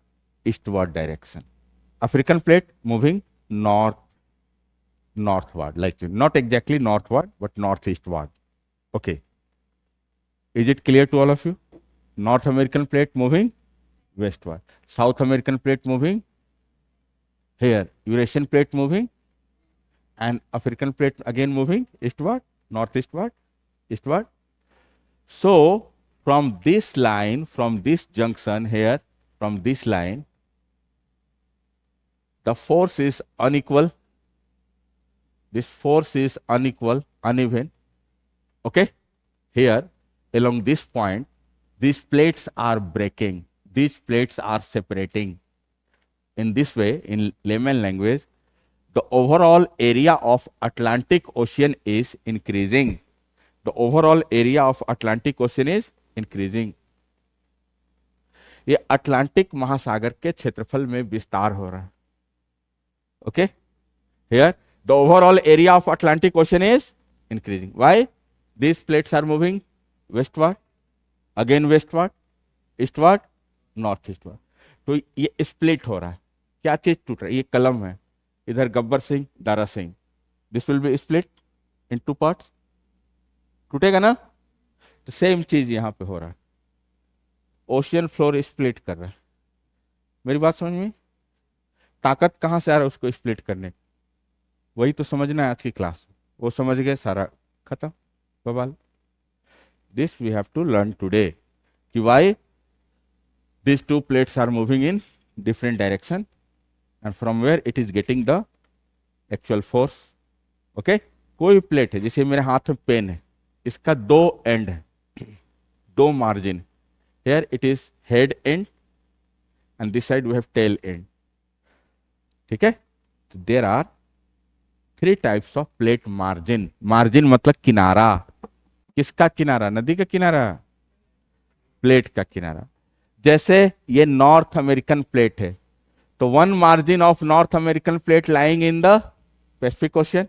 eastward direction. African plate moving northward, like not exactly northward but northeastward. Okay, is it clear to all of you? North American plate moving westward. South American plate moving here, Eurasian plate moving, and African plate again moving eastward, northeastward, eastward. So from this line, from this junction here, from this line, the force is unequal. This force is unequal, uneven. Okay? Here, along this point, these plates are breaking. These plates are separating. In this way, in layman language, the overall area of Atlantic Ocean is increasing. The overall area of Atlantic Ocean is increasing. ये Atlantic महासागर के क्षेत्रफल में विस्तार हो रहा है. Okay? Here, the overall area of Atlantic Ocean is increasing. Why? These plates are moving westward, again westward, eastward, northeastward. तो ये स्प्लिट हो रहा है. क्या चीज टूट रहा है? ये कलम है, इधर Gabbar Singh, Dara Singh. This will be split in two parts. टूटेगा ना? तो सेम चीज यहां पे हो रहा है. ओशियन फ्लोर स्प्लिट कर रहा है. मेरी बात समझ में? ताकत कहां से आ रहा है उसको स्प्लिट करने? वही तो समझना है आज की क्लास. वो समझ गए, सारा खत्म बवाल. This we have to learn today कि why these two plates are moving in different direction and from where it is getting the actual force. Okay? कोई प्लेट है, जैसे मेरे हाथ में पेन है, इसका दो एंड है, दो margin. Here it is head end and this side we have tail end. ठीक है? So there are three types of plate margin. Margin मतलब किनारा. किसका किनारा? नदी का किनारा, प्लेट का किनारा. जैसे ये नॉर्थ अमेरिकन प्लेट है, तो one margin of north American plate lying in the Pacific ocean,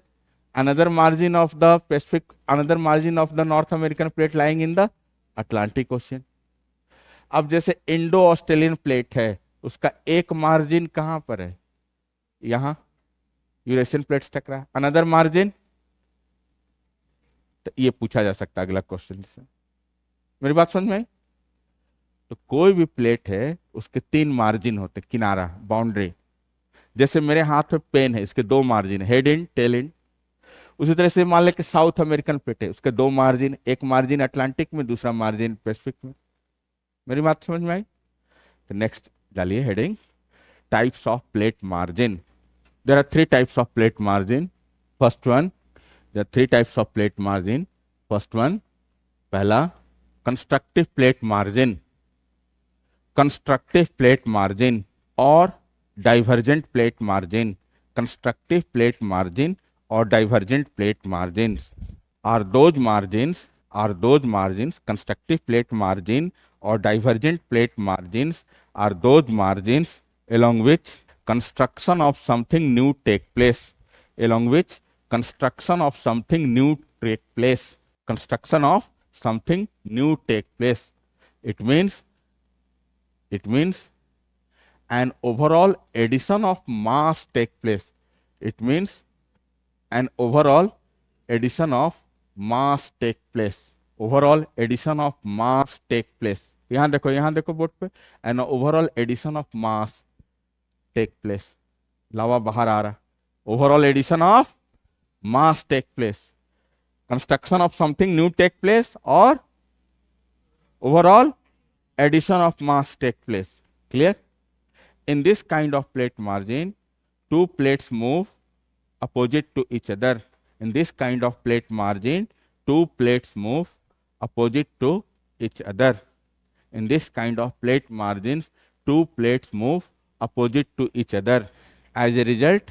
another margin of the Pacific, another margin of the north American plate lying in the Atlantic ocean. अब जैसे Indo Australian plate है, उसका एक margin कहां पर है? यहां Eurasian plates टकरा है. अनदर मार्जिन, तो ये पूछा जा सकता है अगला क्वेश्चन से. मेरी बात समझ में आई? तो कोई भी प्लेट है उसके तीन मार्जिन होते, किनारा, बाउंड्री. जैसे मेरे हाथ में पेन है, इसके दो margin, head end, tail end. उसी तरह से मान ले कि साउथ अमेरिकन प्लेट है, उसके दो मार्जिन, एक मार्जिन अटलांटिक में, दूसरा मार्जिन पैसिफिक में. मेरी बात समझ में आई? तो नेक्स्ट डालिए heading, types of plate margin. There are three types of plate margin. First one, there are three types of plate margin. First one, पहला constructive plate margin, constructive plate margin or divergent plate margin. Constructive plate margin or divergent plate margins are those margins, constructive plate margin or divergent plate margins are those margins along which construction of something new take place, along which construction of something new take place, construction of something new take place. It means an overall addition of mass take place. It means an overall addition of mass take place. Overall addition of mass take place. यहाँ देखो board पे, an overall addition of mass take place. लावा बाहर आ रहा. Overall addition of mass take place. Construction of something new take place or overall addition of mass take place. Clear? In this kind of plate margin, two plates move opposite to each other. In this kind of plate margin, two plates move opposite to each other. In this kind of plate margins, two plates move opposite to each other. As a result,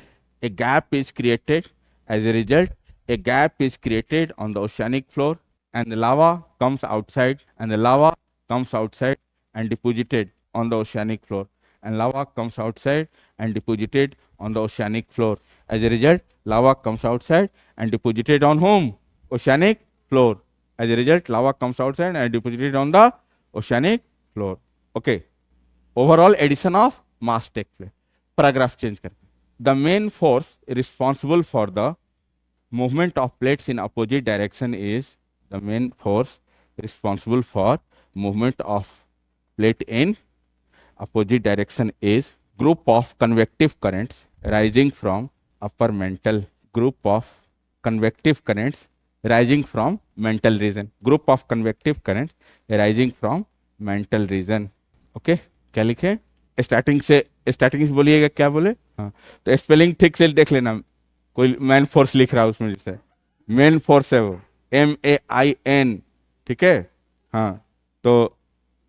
a gap is created. As a result, a gap is created on the oceanic floor, and the lava comes outside, and the lava comes outside and deposited on the oceanic floor, and lava comes outside and deposited on the oceanic floor. As a result, lava comes outside and deposited on whom? Oceanic floor. As a result, lava comes outside and deposited on the oceanic floor. Okay. Overall addition of mass take place. Paragraph change करके. The main force responsible for the movement of plates in opposite direction is the main force responsible for movement of plate in opposite direction is group of convective currents rising from upper mental, group of convective currents rising from mental region, group of convective currents rising from mental region. Okay क्या लिखे? Starting से बोलिएगा, क्या बोले? हाँ, तो spelling ठीक से देख लेना, कोई मैन फोर्स लिख रहा है उसमें, जैसे मेन फोर्स है वो MAIN, ठीक है? हाँ, तो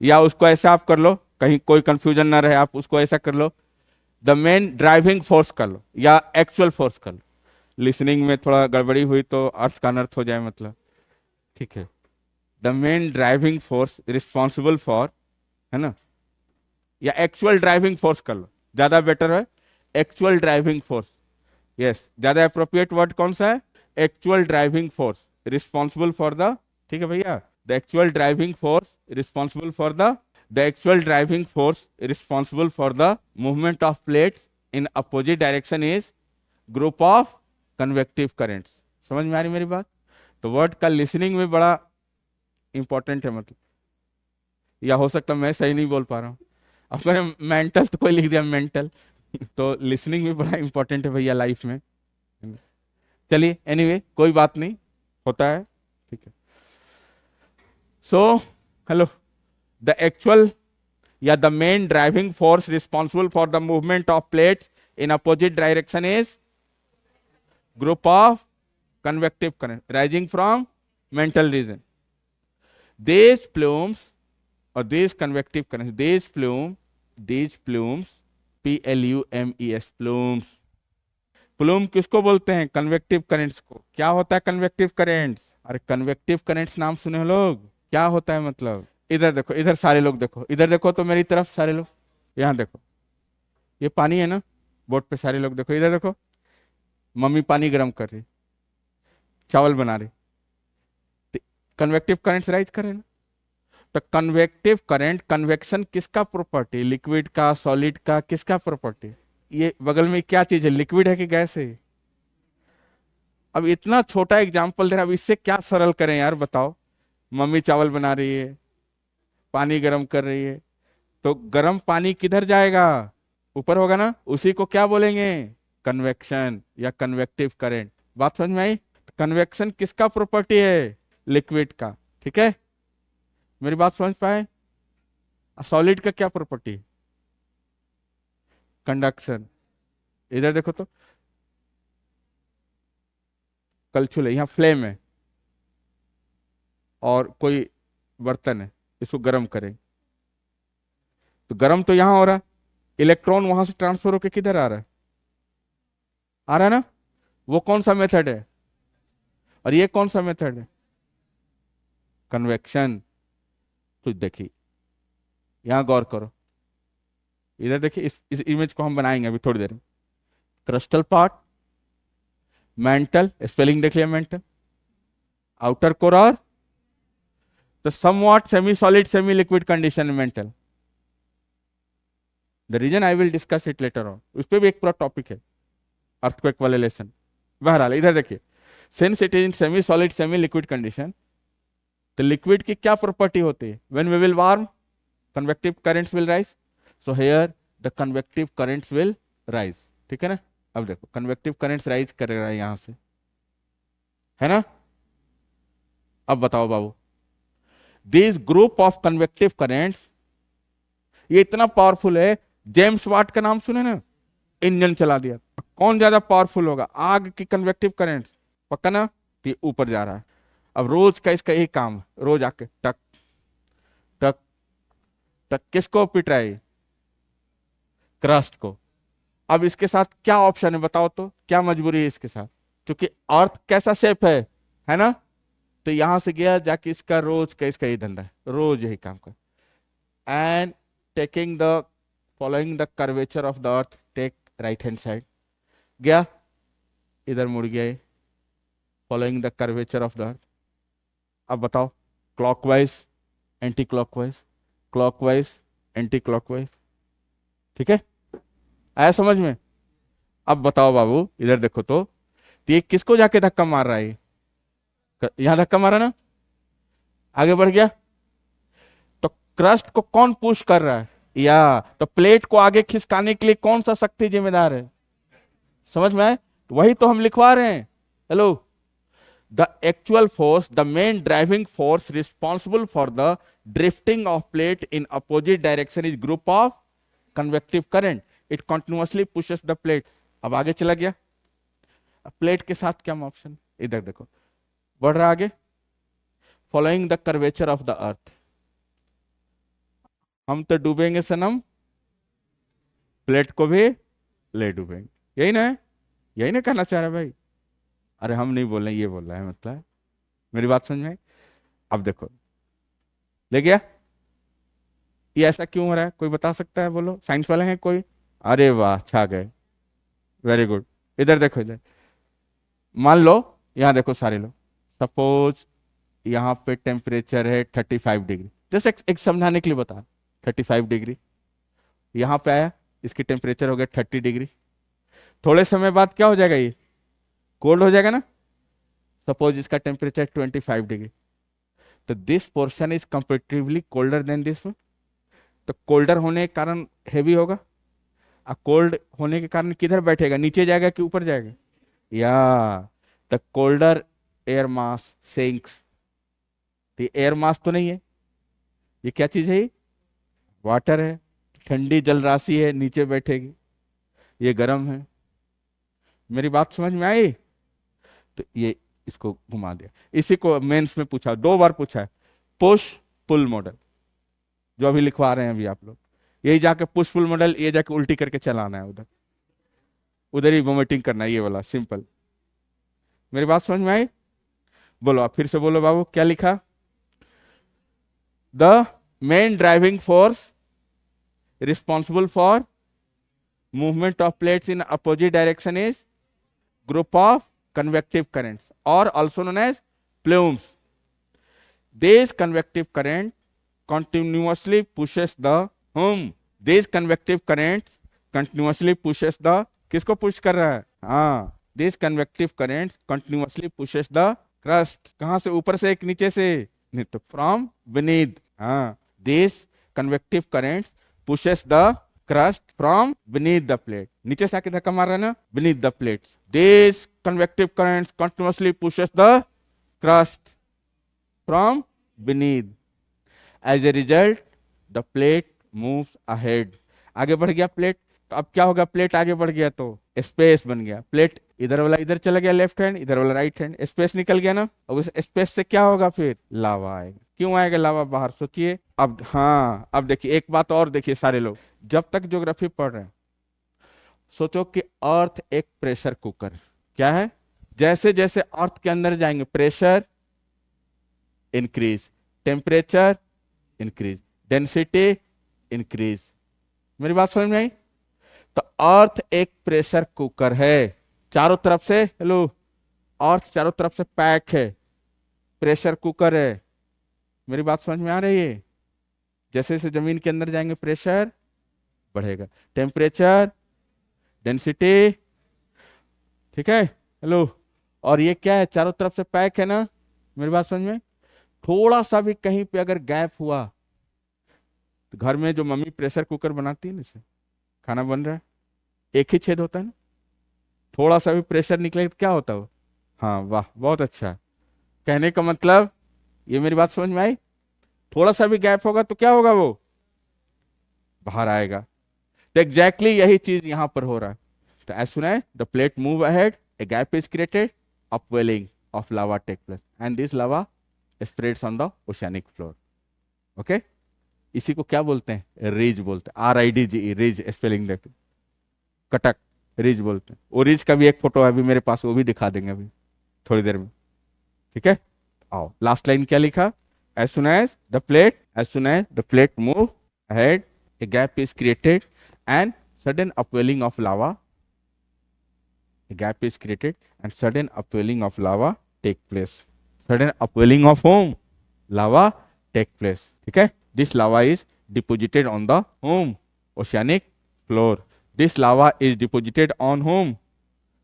या उसको ऐसा आप कर लो, कहीं कोई कंफ्यूजन ना रहे, आप उसको ऐसा कर लो, द मेन ड्राइविंग फोर्स कर लो या एक्चुअल फोर्स कर लो। लिसनिंग में थोड़ा गड़बड़ी हुई तो अर्थ का अनर्थ हो जाए, मतलब, ठीक है? The main driving force responsible for, है ना, या एक्चुअल ड्राइविंग फोर्स कर लो, ज्यादा बेटर है एक्चुअल ड्राइविंग फोर्स। यस, ज्यादा अप्रोप्रिएट वर्ड कौन सा है? Actual driving force responsible for the, ठीक है भैया, the actual driving force responsible for the actual driving force responsible for the movement of plates in opposite direction is group of convective currents. समझ में आ रही मेरी बात? तो वर्ड का लिसनिंग में बड़ा इंपॉर्टेंट है, मतलब, या हो सकता मैं सही नहीं बोल पा रहा हूँ। अब मैंने मेंटल तो कोई लिख दिया मेंटल तो लिसनिंग भी बड़ा इंपॉर्टेंट है भैया लाइफ में। चलिए एनीवे कोई बात नहीं, होता है, ठीक है। सो हेलो, द एक्चुअल या the main driving force responsible for the movement of plates in opposite direction is group of convective current rising from mental region. These plumes or these convective currents, these plumes, PLUMES, plumes, plume किसको बोलते हैं? Convective currents को। क्या होता है convective currents? अरे convective currents नाम सुने हो लोग? क्या होता है मतलब? इधर देखो, इधर सारे लोग देखो, इधर देखो तो मेरी तरफ सारे लोग, यहाँ देखो, ये पानी है ना बोर्ड पे, सारे लोग देखो, इधर देखो, मम्मी पानी गर्म कर रही, चावल बना रही, कन्वेक्टिव करंट्स राइज करे ना। तो कन्वेक्टिव करंट, कन्वेक्शन किसका प्रॉपर्टी? लिक्विड का, सॉलिड का, किसका प्रॉपर्टी? ये बगल में क्या चीज है, लिक्विड है कि गैस है? अब इतना छोटा एग्जांपल दे रहा, अब इससे क्या सरल करें यार, बताओ। मम्मी चावल बना रही है, पानी गर्म कर रही है, तो गर्म पानी किधर जाएगा? ऊपर होगा ना, उसी को क्या बोलेंगे? कन्वेक्शन या कन्वेक्टिव करंट। बात समझ में आई? कन्वेक्शन किसका प्रॉपर्टी है? लिक्विड का, ठीक है? मेरी बात समझ पाए? सॉलिड का क्या प्रॉपर्टी है? कंडक्शन। इधर देखो तो, कलछुल है, यहां फ्लेम है और कोई बर्तन है, इसको गर्म करें तो गर्म तो यहां हो रहा है, इलेक्ट्रॉन वहां से ट्रांसफर होकर किधर आ रहा है? आ रहा है ना? वो कौन सा मेथड है? और ये कौन सा मेथड है? कन्वेक्शन। तो देखिए, यहां गौर करो, इधर देखिए, इस इमेज को हम बनाएंगे अभी थोड़ी देर में। क्रिस्टल पार्ट, मेंटल, स्पेलिंग देख लिया मेंटल, आउटर कोर और the somewhat semi solid semi liquid condition mantle. The reason I will discuss it later on, उस पर भी एक पूरा टॉपिक है, अर्थक्वेक वाले लेसन। बहरहाल इधर देखिए, since it is in semi solid semi liquid condition, तो लिक्विड की क्या प्रॉपर्टी होती है? When we will warm, convective currents will rise, so here the convective currents will rise, ठीक है ना? अब देखो, कन्वेक्टिव करंट्स राइज कर रहा है यहां से, है ना? अब बताओ बाबू, this group of convective currents, ये इतना पावरफुल है, जेम्स वाट का नाम सुने ना? इंजन चला दिया। कौन ज्यादा पावरफुल होगा, आग की कन्वेक्टिव करंट्स? पक्का ना? ये ऊपर जा रहा है। अब रोज का इसका यही काम, रोज आके टक टक टक, किसको पिट रहा है? क्रस्ट को। अब इसके साथ क्या ऑप्शन है बताओ तो, क्या मजबूरी है इसके साथ? क्योंकि अर्थ कैसा शेप है ना? तो यहां से गया जाके इसका रोज का इसका यही धंधा है, रोज यही काम कर। And taking the following the curvature of the earth, take right hand side, गया इधर मुड़ गया, following the curvature of the earth. अब बताओ, clockwise, anti clockwise, clockwise, anti clockwise, ठीक है? आया समझ में? अब बताओ बाबू, इधर देखो तो ये किसको जाके धक्का मार रहा है? यहां धक्का मारा ना, आगे बढ़ गया, तो क्रस्ट को कौन पुश कर रहा है? या तो प्लेट को आगे खिसकाने के लिए कौन सा शक्ति जिम्मेदार है? समझ में आए? वही तो हम लिखवा रहे हैं। Hello, the actual force, the main driving force responsible for the drifting of plate in opposite direction is group of convective current. It continuously pushes the plates. अब आगे चला गया। अब प्लेट के साथ क्या ऑप्शन, इधर देखो, बढ़ रहा आगे। Following the curvature of the अर्थ, हम तो डूबेंगे सनम, प्लेट को भी ले डूबेंगे, यही ना है? यही ना कहना चाह रहा है भाई? अरे हम नहीं बोल रहे, ये बोल रहा है, मतलब मेरी बात समझ में आई? अब देखो, ले गया। ये ऐसा क्यों हो रहा है, कोई बता सकता है? बोलो, साइंस वाले हैं कोई? अरे वाह, छा गए, वेरी गुड। इधर देखो, इधर मान लो, यहां देखो सारे लोग, सपोज यहाँ पे टेम्परेचर है 35 डिग्री, जैसे एक समझाने के लिए बता, 35 डिग्री, यहाँ पे आया, इसकी टेम्परेचर हो गया 30 डिग्री। थोड़े समय बाद क्या हो जाएगा, ये कोल्ड हो जाएगा ना। सपोज इसका टेम्परेचर 25 डिग्री, तो this portion is comparatively colder than this one, तो कोल्डर होने के कारण हेवी होगा, और कोल्ड होने के कारण किधर बैठेगा, नीचे जाएगा कि ऊपर जाएगा? या the colder air mass sinks. तो एयर मास तो नहीं है, ये क्या चीज है? वाटर है, ठंडी जल राशि है, नीचे बैठेगी, ये गर्म है। मेरी बात समझ में आई? तो ये इसको घुमा दिया। इसी को मेंस में पूछा, 2 बार पूछा है, पुश पुल मॉडल, जो अभी लिखवा रहे हैं अभी आप लोग, यही जाके पुश पुल मॉडल, ये जाके उल्टी करके चलाना है, उधर उधर ही वोमिटिंग करना है, ये वाला सिंपल। मेरी बात समझ में आई? बोलो, आप फिर से बोलो बाबू, क्या लिखा? The main driving force responsible for movement of plates in opposite direction is group of convective currents, or also known as plumes. This convective current continuously pushes the these convective currents continuously pushes the, किसको push कर रहा है? हाँ, this convective currents continuously pushes the crust, कहां से? ऊपर से, एक नीचे से नहीं, तो from beneath। हाँ, this convective currents pushes the crust from beneath the plate, नीचे से आके धक्का मार रहा है ना, beneath the plates. This convective currents continuously pushes the crust from beneath. As a result, the plate moves ahead. आगे बढ़ गया प्लेट, तो अब क्या होगा? प्लेट आगे बढ़ गया तो स्पेस बन गया, प्लेट इधर वाला इधर चला गया लेफ्ट हैंड, इधर वाला राइट हैंड, स्पेस निकल गया ना। अब उस स्पेस से क्या होगा? फिर लावा आएगा। क्यों आएगा लावा बाहर? सोचिए। अब हाँ, अब देखिए एक बात और, देखिए सारे लोग जब तक ज्योग्राफी पढ़ रहे हैं, सोचो कि अर्थ एक प्रेशर कुकर, क्या है? जैसे जैसे अर्थ के अंदर जाएंगे, pressure increase, temperature increase, density increase. मेरी बात समझ में आई? तो अर्थ एक प्रेशर कुकर है, चारों तरफ से, हेलो, अर्थ चारों तरफ से पैक है, प्रेशर कुकर है। मेरी बात समझ में आ रही है? जैसे जैसे जमीन के अंदर जाएंगे प्रेशर बढ़ेगा, टेम्परेचर, डेंसिटी, ठीक है, हेलो। और ये क्या है? चारों तरफ से पैक है ना। मेरी बात समझ में? थोड़ा सा भी कहीं पे अगर गैप हुआ, तो घर में जो मम्मी प्रेशर कुकर बनाती है ना, इससे खाना बन रहा है, एक ही छेद होता है ना, थोड़ा सा भी प्रेशर निकले तो क्या होता है? हाँ, वाह, बहुत अच्छा। कहने का मतलब, ये मेरी बात समझ में आई? थोड़ा सा भी गैप होगा तो क्या होगा? वो बाहर आएगा। तो एग्जैक्टली यही चीज यहां पर हो रहा है। तो as soon as the plate move ahead, a gap is created, upwelling of lava take place, and this lava spreads on the oceanic floor. Okay? इसी को क्या बोलते हैं? रिज बोलते हैं, RIDGE, रिज स्पेलिंग देख, कटक, रिज बोलते हैं। वो रिज का भी एक फोटो है अभी मेरे पास, वो भी दिखा देंगे अभी थोड़ी देर में, ठीक है? आओ, लास्ट लाइन क्या लिखा? as soon as the plate move ahead, a gap is created and sudden upwelling of lava, a gap is created and sudden upwelling of lava take place. Sudden upwelling of whom? Lava take place. ठीक है? This lava is deposited on the whom? Oceanic floor. This lava is deposited on whom?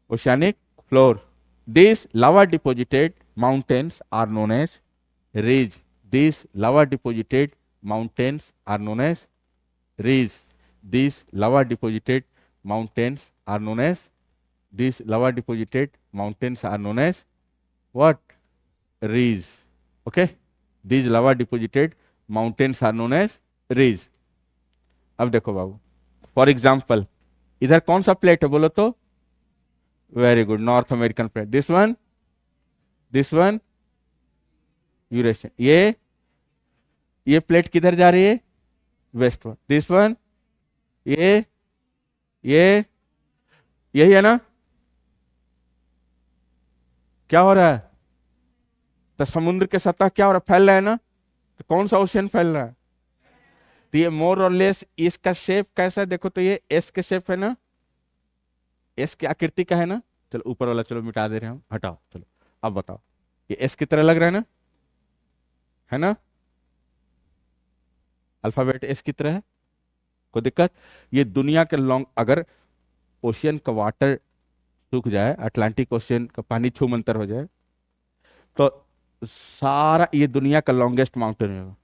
Oceanic floor. These lava deposited mountains are known as ridge. These lava deposited mountains are known as ridge. These lava deposited mountains are known as, these lava deposited mountains are known as what? Ridge. Okay, these lava deposited mountains are known as ridge. अब देखो बाबू, for example इधर कौन सा plate है बोलो तो? Very good, north American plate. This one Eurasian. ये plate किधर जा रही है? Waste one. दिस वन, ये यही है ना? क्या हो रहा है? तो समुद्र के सतह क्या हो रहा है? फैल रहा है ना? तो कौन सा ओशियन फैल रहा है? तो ये मोर और लेस, इसका शेप कैसा है देखो तो, ये एस के शेप है ना, एस की आकृति का है ना. चलो ऊपर वाला चलो मिटा दे रहे हैं हम, हटाओ. चलो अब बताओ, ये एस की तरह लग रहा है ना? अल्फाबेट एस की तरह है. कोई दिक्कत? ये दुनिया के लॉन्ग, अगर ओशियन का वाटर सूख जाए, अटलांटिक ओशियन का पानी छूमंतर हो जाए, तो सारा ये दुनिया का लॉन्गेस्ट माउंटेन होगा,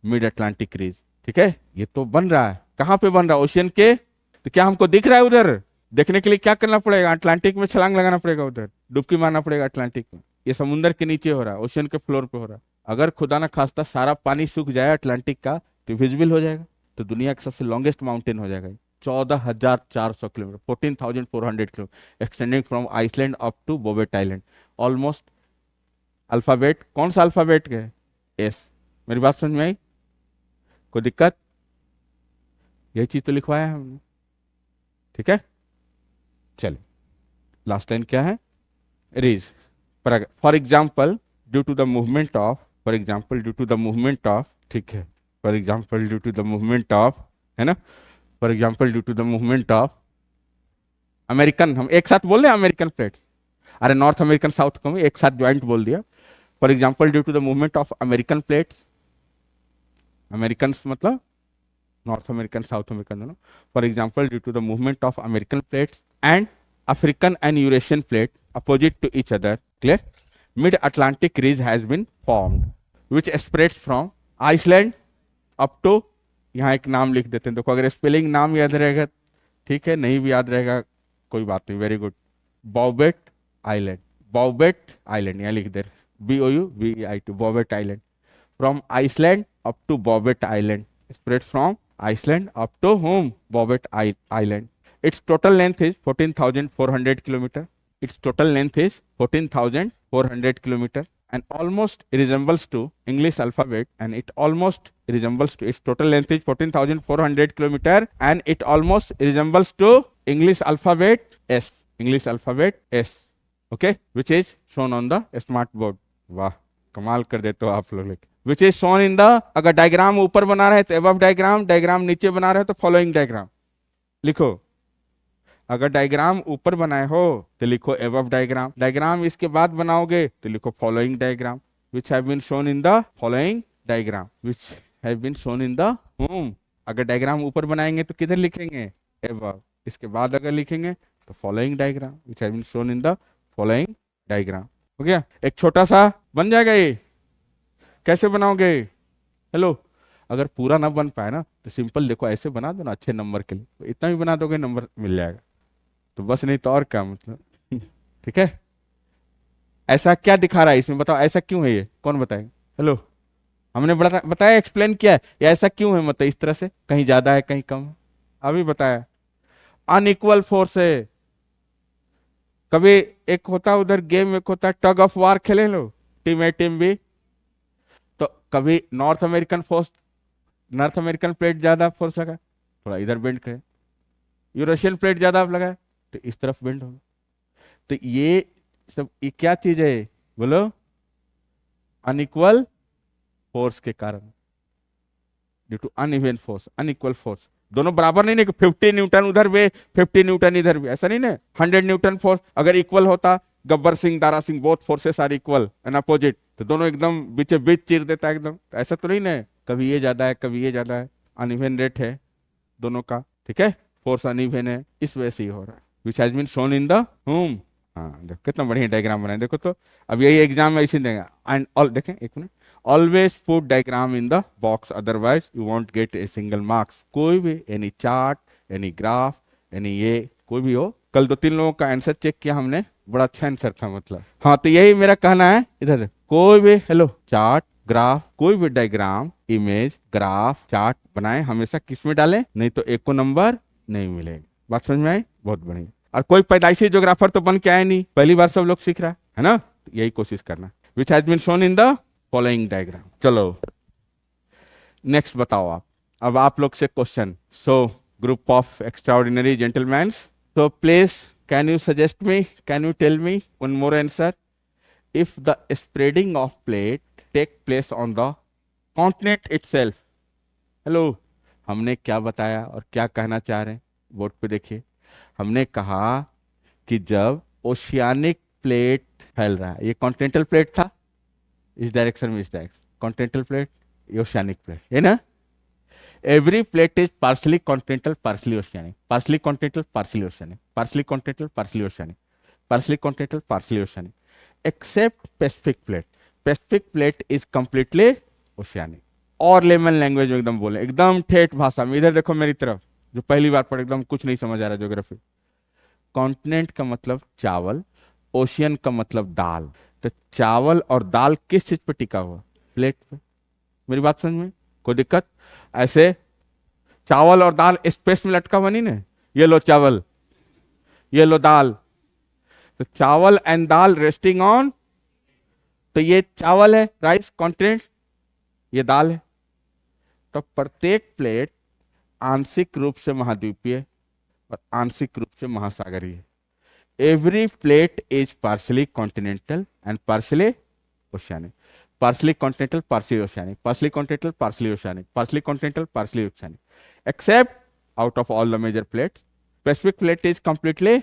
मिड अटलांटिक रीज. ठीक है, ये तो बन रहा है. कहां पे बन रहा है? ओशियन के. तो क्या हमको दिख रहा है उधर? देखने के लिए क्या करना पड़ेगा? अटलांटिक में छलांग लगाना पड़ेगा, उधर डुबकी मारना पड़ेगा अटलांटिक में. ये समुद्र के नीचे हो रहा है, ओशियन के फ्लोर पे हो रहा है. अगर खुदा ना खास्ता सारा पानी सूख जाए अटलांटिक का, तो विजिबल हो जाएगा, तो दुनिया का सबसे लॉन्गेस्ट माउंटेन हो जाएगा. 14,400 kilometre, 14,400 kilometre, extending from Iceland up to Bouvet island. Almost alphabet, कौन सा अल्फाबेट का है? एस. मेरी बात समझ में आई? कोई दिक्कत? यही चीज तो लिखवाया है हमने. ठीक है, चलिए लास्ट लाइन क्या है? Ridge. For example due to the movement of, for example due to the movement of, ठीक है, for example due to the movement of, है ना, for example due to the movement of American, हम एक साथ बोल रहे हैं अमेरिकन प्लेट्स. अरे नॉर्थ अमेरिकन साउथ को एक साथ ज्वाइंट बोल दिया. For example due to the movement of American plates, American मतलब नॉर्थ अमेरिकन साउथ अमेरिकन दोनों. For example due to the movement of American plates and African and Eurasian plate opposite to each other, clear, mid Atlantic ridge has been formed which spreads from Iceland up to, यहाँ एक नाम लिख देते हैं. देखो अगर spelling नाम याद रहेगा ठीक है, नहीं भी याद रहेगा कोई बात नहीं, very good. Bouvet island, Bouvet island यहाँ लिख दे, BOUVEIT, Bouvet island. From Iceland up to Bouvet island, spread from Iceland up to whom? Bobet Island. Its total length is 14,400 kilometer. Its total length is 14,400 kilometer and almost resembles to English alphabet, and it almost resembles to, its total length is 14,400 kilometer and it almost resembles to English alphabet S. English alphabet S. Okay, which is shown on the smart board. वाह, कमाल कर देते हो आप लोग. Which is shown in the, अगर diagram ऊपर बना रहे तो एबव डायग्राम, डायग्राम नीचे बना रहे तो फॉलोइंग डायग्राम लिखो. अगर डायग्राम ऊपर बनाए हो तो लिखो एबव डायग्राम, डायग्राम इसके बाद बनाओगे तो लिखो following diagram. Which have been shown in the following diagram, which have been shown in the home. अगर डायग्राम ऊपर बनाएंगे तो किधर लिखेंगे? एबव. इसके बाद अगर लिखेंगे तो following diagram, which have been shown in the following diagram. हो गया? एक छोटा सा बन जाएगा. ये कैसे बनाओगे? हेलो, अगर पूरा ना बन पाए ना तो सिंपल देखो ऐसे बना दो ना, अच्छे नंबर के लिए. तो इतना भी बना दोगे नंबर मिल जाएगा. तो बस नहीं तो और क्या मतलब. ठीक है, ऐसा क्या दिखा रहा है इसमें बताओ, ऐसा क्यों है? ये कौन बताएगा? हेलो, हमने बताया, एक्सप्लेन किया है. ये ऐसा क्यों है मतलब इस तरह से, कहीं ज्यादा है कहीं कम है, अभी बताया. अनइक्वल फोर्स है. कभी एक होता उधर गेम, एक होता टग ऑफ वार, खेले लो टीम ए टीम बी. तो कभी north American force, north American plate ज्यादा फोर्स लगा, थोड़ा इधर बेंड करे. यूरेशियन प्लेट ज्यादा लगा तो इस तरफ बेंड होगा. तो ये सब ये क्या चीज है बोलो? अनइक्वल फोर्स के कारण, due to uneven force, unequal force. दोनों बराबर नहीं, 50 न्यूटन उधर भी 50 न्यूटन इधर भी, ऐसा नहीं ना. 100 न्यूटन फोर्स अगर इक्वल होता, Gabbar Singh Dara Singh both forces are equal and opposite, तो दोनों एकदम बीच बीच चीर देता एकदम. तो ऐसा तो नहीं ना, कभी ये ज्यादा है कभी ये ज्यादा है, अनइवन रेट है दोनों का. ठीक है, फोर्स अनइवन है, इस वजह से ही हो रहा है. Which has been shown in the home. हाँ देखो कितना बढ़िया डायग्राम बनाए. देखो तो अब यही एग्जाम में ऐसे देगा. एंड ऑल देखें एक minute, always put diagram in the box, otherwise you want gate a single marks. कोई भी any chart, any graph, any ये कोई भी हो। कल 2-3 लोगों का आंसर चेक किया हमने, बड़ा अच्छा आंसर था मतलब। हाँ, तो यही मेरा कहना है। इधर कोई भी हेलो चार्ट, ग्राफ, कोई भी डायग्राम, इमेज, ग्राफ, चार्ट बनाए, हमेशा किस में डालें, नहीं तो एक को नंबर नहीं मिलेगा। बात समझ में आई? बहुत बढ़िया। और कोई पैदाइशी ज्योग्राफर तो बन के आया नहीं, पहली बार सब लोग सीख रहा है ना। तो यही कोशिश करना, which has been shown in the following diagram. चलो नेक्स्ट बताओ आप। अब आप लोग से question. So group of extraordinary gentleman, so please can you suggest me, can you tell me one more answer? If the spreading of plate take place on the continent itself, hello, हमने क्या बताया और क्या कहना चाह रहे हैं board पे देखिए। हमने कहा कि जब ओशियानिक प्लेट फैल रहा है, ये कॉन्टिनेंटल प्लेट था, इस डायरेक्शन में, इस डायरेक्शन कॉन्टिनेंटल प्लेट, ये ओशियानिक प्लेट है ना। Every plate is partially continental, partially oceanic, partially continental, partially oceanic, partially continental, partially oceanic, partially continental, partially oceanic, except Pacific plate. Pacific plate is completely oceanic. और layman language में एकदम बोले, एकदम ठेठ भाषा में। इधर देखो मेरी तरफ, जो पहली बार पढ़े, एकदम कुछ नहीं समझ आ रहा ज्योग्राफी। कॉन्टिनेंट का मतलब चावल, ओशियन का मतलब दाल। तो चावल और दाल किस चीज पे टिका हुआ? प्लेट पे। मेरी बात समझ में? कोई दिक्कत? ऐसे चावल और दाल स्पेस में लटका बनी ना, ये लो चावल, ये लो दाल। तो चावल एंड दाल रेस्टिंग ऑन, तो ये चावल है, राइस कॉन्टिनेंट, ये दाल है। तो प्रत्येक प्लेट आंशिक रूप से महाद्वीपीय और आंशिक रूप से महासागरीय है। Every plate is partially continental and partially oceanic, partially continental, partially oceanic, partially continental, partially oceanic, partially continental, partially oceanic, except out of all the major plates, Pacific plate is completely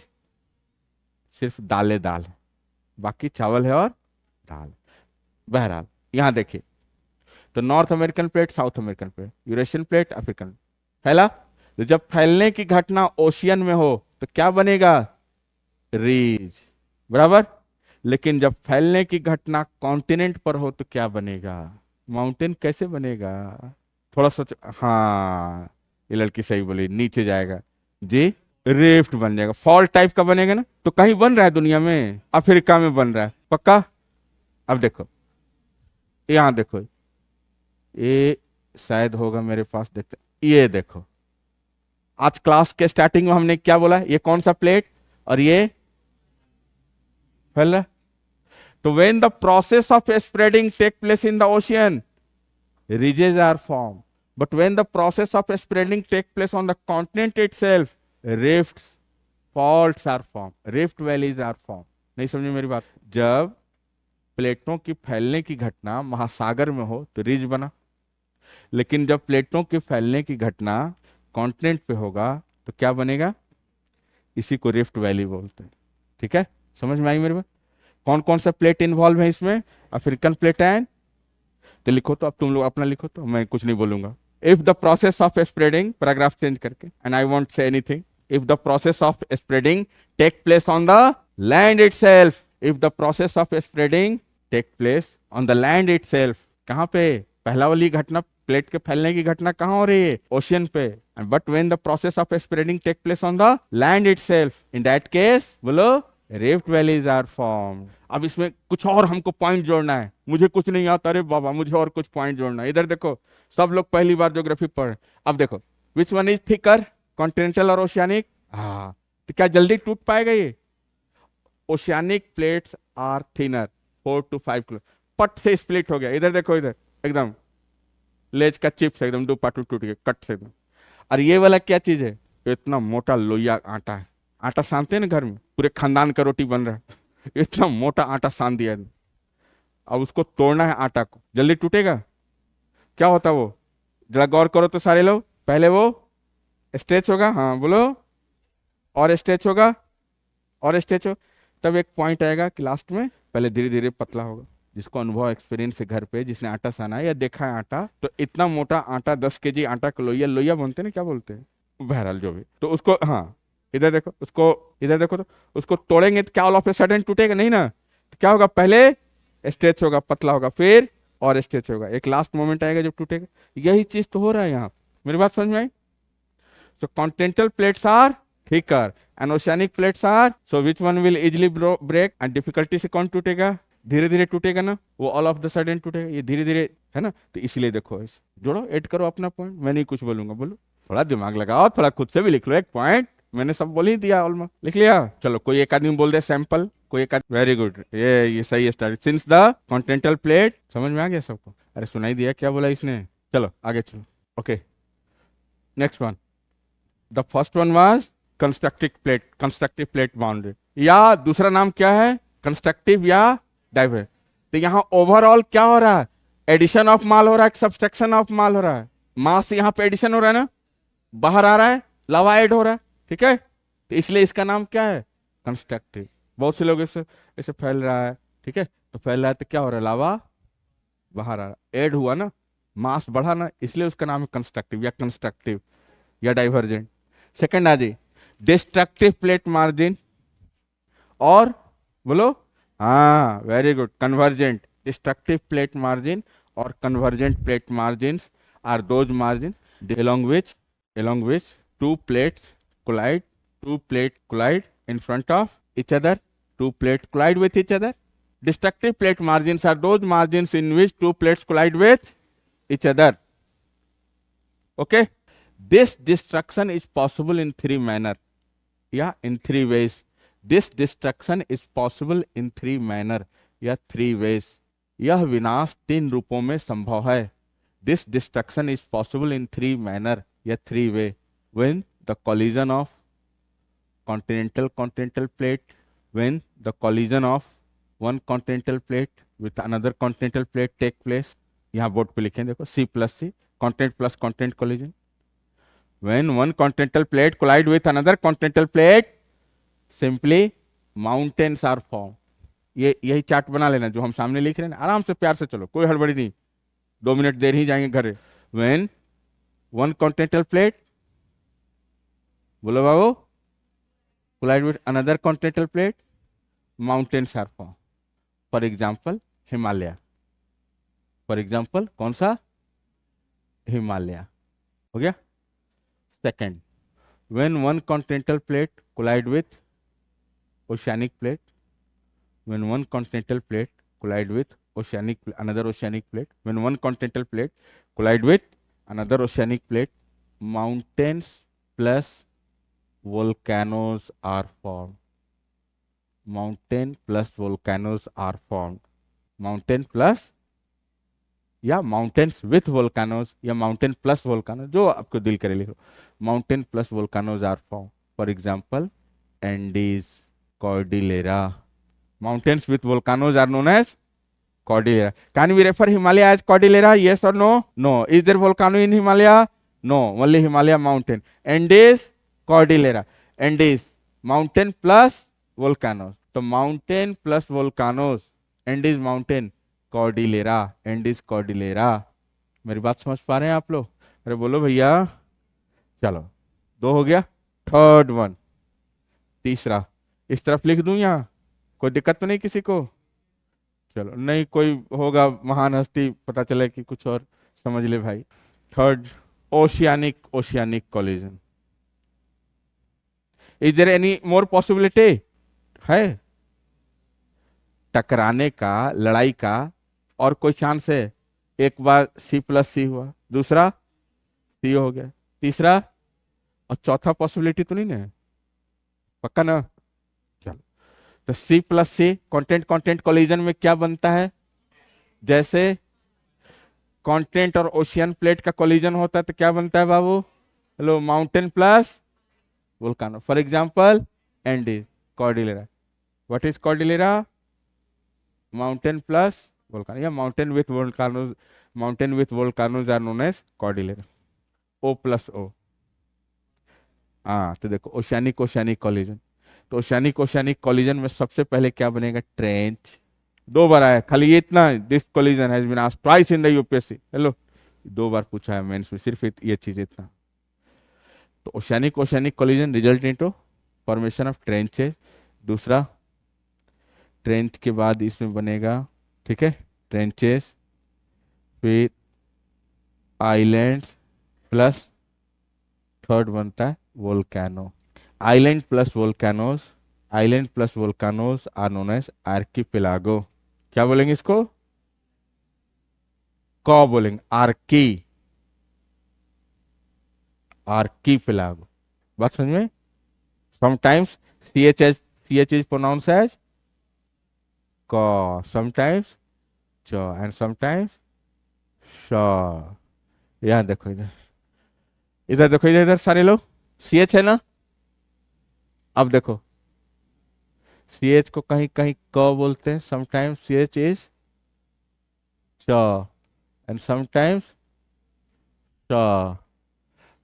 सिर्फ दाल दाल है, बाकी चावल है और दाल। बहरहाल यहां देखिए, तो north American plate, south American plate, Eurasian plate, African फैला। तो जब फैलने की घटना ओशियन में हो तो क्या बनेगा? रीज, बराबर। लेकिन जब फैलने की घटना कॉन्टिनेंट पर हो तो क्या बनेगा? माउंटेन। कैसे बनेगा? थोड़ा सोच। हाँ, ये लड़की सही बोली, नीचे जाएगा जी, रिफ्ट बन जाएगा, फॉल्ट टाइप का बनेगा ना। तो कहीं बन रहा है दुनिया में, अफ्रीका में बन रहा है पक्का। अब देखो यहां देखो, ये शायद होगा मेरे पास, देखते, ये देखो आज क्लास के स्टार्टिंग में हमने क्या बोला? ये कौन सा प्लेट और ये फैल रहा। तो when the process of spreading take place in the ocean, ridges are formed. But when the process of spreading take place on the continent itself, rifts, faults are formed, rift valleys are formed. नहीं समझे मेरी बात? जब प्लेटों की फैलने की घटना महासागर में हो तो रिज बना, लेकिन जब प्लेटों के फैलने की घटना कॉन्टिनेंट पे होगा तो क्या बनेगा? इसी को रिफ्ट वैली बोलते हैं। ठीक है, समझ में आई मेरी बात? कौन कौन सा प्लेट इन्वॉल्व है इसमें? अफ्रीकन प्लेट एंड, तो लिखो, तो अब तुम लोग अपना लिखो, तो मैं कुछ नहीं बोलूंगा। If the process of spreading, paragraph change करके, and I won't say anything, if the process of spreading take place on the land itself, if the process of spreading take place on the land itself, कहां पे? पहला वाली घटना, plate के फैलने की घटना कहां हो रही है? ओशियन पे। But when the process of spreading take place on the land itself, in that case बोलो रिफ्ट वैलीज आर फॉर्म्ड। अब इसमें कुछ और हमको पॉइंट जोड़ना है, मुझे कुछ नहीं आता, अरे बाबा मुझे और कुछ पॉइंट जोड़ना है। इधर देखो, सब लोग पहली बार ज्योग्राफी पढ़। अब देखो, which one is thicker, continental और ओशियानिक? हाँ, तो क्या जल्दी टूट पाएगा ये? Oceanic plates are thinner, 4 to 5 kilo, पट से स्प्लिट हो गया। इधर देखो, इधर एकदम लेज का चिप्स एकदम 2 पार्ट टूट गया, कट से एकदम। और ये वाला क्या चीज है? इतना मोटा लोहिया आटा है, आटा सानते हैं ना घर में, पूरे खानदान का रोटी बन रहा है, इतना मोटा आटा सान दिया है। अब उसको तोड़ना है आटा को, जल्दी टूटेगा? क्या होता वो? जरा गौर करो तो सारे लोग, पहले वो स्ट्रेच होगा, हाँ बोलो, और स्ट्रेच होगा, और स्ट्रेच हो, तब एक पॉइंट आएगा कि लास्ट में पहले धीरे धीरे पतला होगा। जिसको अनुभव एक्सपीरियंस है घर पे, जिसने आटा साना है या देखा है आटा, तो इतना मोटा आटा 10 kg आटा को लोहिया, लोहिया बोलते हैं ना, क्या बोलते हैं, बहरहाल जो भी, तो उसको, हाँ इधर देखो, उसको इधर देखो, तो उसको तोड़ेंगे तो क्या ऑल ऑफ ए सडन टूटेगा नहीं ना? तो क्या होगा? पहले स्ट्रेच होगा, पतला होगा, फिर और स्ट्रेच होगा, एक लास्ट मोमेंट आएगा जब टूटेगा। यही चीज तो हो रहा है यहाँ। मेरी बात समझ में आई? So continental plates are thicker and oceanic plates are, so which one will easily break and difficulty से कौन टूटेगा? धीरे धीरे टूटेगा ना, वो ऑल ऑफ द सडन टूटेगा, ये धीरे धीरे, है ना? तो इसलिए देखो, इस जोड़ो, ऐड करो अपना पॉइंट, मैं नहीं कुछ बोलूंगा, बोलो, थोड़ा दिमाग लगाओ, थोड़ा खुद से भी लिख लो एक पॉइंट, मैंने सब बोल ही दिया, ऑलमोस्ट लिख लिया। चलो कोई एक आदमी बोल दे सैंपल, कोई एक आदमी, वेरी गुड, ये सही है start. Since the continental plate, समझ में आ गया सबको? अरे सुनाई दिया क्या बोला इसने? चलो आगे चलो, okay next one. The first one was constructive plate boundary, या दूसरा नाम क्या है? कंस्ट्रक्टिव या डाइवर्स। तो यहाँ ओवरऑल क्या हो रहा है? एडिशन ऑफ माल हो रहा है, सब्सट्रैक्शन ऑफ माल हो रहा है। मास यहाँ पे एडिशन हो रहा है ना, बाहर आ रहा है, लावा ऐड हो रहा है, ठीक है? तो इसलिए इसका नाम क्या है? कंस्ट्रक्टिव। बहुत से लोग इसे फैल रहा है, ठीक है? तो फैल रहा है तो क्या हो रहा है? लावा बाहर आ रहा है, ऐड हुआ ना, मास बढ़ा ना, इसलिए उसका नाम है कंस्ट्रक्टिव या कंस्ट्रक्टिव या डाइवर्जेंट। सेकंड आ जाइए, डिस्ट्रक्टिव प्लेट मार्जिन, और बोलो, हाँ very good, convergent. Destructive plate margin और convergent plate margin are those margin along which two plates collide in front of each other, two plates collide with each other. Destructive plate margins are those margins in which two plates collide with each other. Okay, this destruction is possible in three manner, in three ways. This destruction is possible in three manner या three ways. यह विनाश तीन रूपों में संभव है। This destruction is possible in three manner या three way. When the collision of continental plate, when the collision of one continental plate with another continental plate take place, यहाँ बोर्ड पे लिखें देखो, C plus C, continent plus continent collision. When one continental plate collide with another continental plate, simply mountains are formed. यही chart बना लेना जो हम सामने लिख रहे हैं, आराम से प्यार से चलो, कोई हड़बड़ी नहीं, 2 मिनट देर ही जाएंगे घर। When one continental plate, बोलो बाबू, collide with another continental plate, mountains are formed. For example, Himalaya. For example कौन सा? हिमालय। हो गया। Second, when one continental plate collide with oceanic plate, when one continental plate collide with another oceanic plate, when one continental plate collide with another oceanic plate, mountains plus volcanoes are formed. Mountain plus volcanoes are formed. Mountain plus या mountains with volcanoes या mountain plus volcanoes, जो आपको दिल करे लिखो। Mountain plus volcanoes are formed. For example, Andes, Cordillera. Mountains with volcanoes are known as Cordillera. Can we refer Himalaya as Cordillera? Yes or no? No. Is there volcano in Himalaya? No. Only Himalaya mountain. Andes, Cordillera. Andes, mountain plus volcanoes. तो mountain plus volcanoes. Andes mountain, Cordillera. Andes Cordillera. मेरी बात समझ पा रहे हैं आप लोग? अरे बोलो भैया। चलो 2 हो गया। थर्ड वन, तीसरा इस तरफ लिख दूं यहाँ, कोई दिक्कत तो नहीं किसी को? चलो, नहीं कोई होगा महान हस्ती, पता चले कि कुछ और समझ ले भाई। Third, oceanic collision. Is there any more possibility है टकराने का, लड़ाई का और कोई चांस है? एक बार C plus C हुआ, दूसरा C हो गया, तीसरा और चौथा पॉसिबिलिटी तो नहीं ना? पक्का ना? चलो, तो C plus C content collision में क्या बनता है? जैसे कॉन्टेंट और ओशियन प्लेट का कोलिजन होता है तो क्या बनता है बाबू? Hello, mountain plus volcano. For example Andes, cordillera. What is cordillera? Mountain plus volcano या mountain with volcanoes. Mountain with volcanoes are known as cordillera. O plus O। हाँ, तो देखो ओशियानिक कोलिजन। तो ओशियानिक कोलिजन में सबसे पहले क्या बनेगा? ट्रेंच। 2 बार आया खाली ये इतना, this collision has been asked twice in the UPSC. Hello, 2 बार पूछा है मेंस में, सिर्फ ये चीज इतना। तो oceanic collision result into formation of trenches. दूसरा, ट्रेंच के बाद इसमें बनेगा, ठीक है, ट्रेंचेस फिर आइलैंड्स प्लस थर्ड बनता है volcano. Island plus volcanoes, island plus volcanoes are known as archipelago. क्या बोलेंगे इसको? क बोलेंगे, आर्की, आर्कीपेलागो। बात समझ में? Sometimes ch is pronounced as क, समटाइम्स च एंड समटाइम्स श। यहां देखो, इधर इधर देखो, इधर इधर सारे लोग ch है ना। अब देखो ch को कहीं कहीं क बोलते हैं, समटाइम्स ch इज च एंड समटाइम्स श।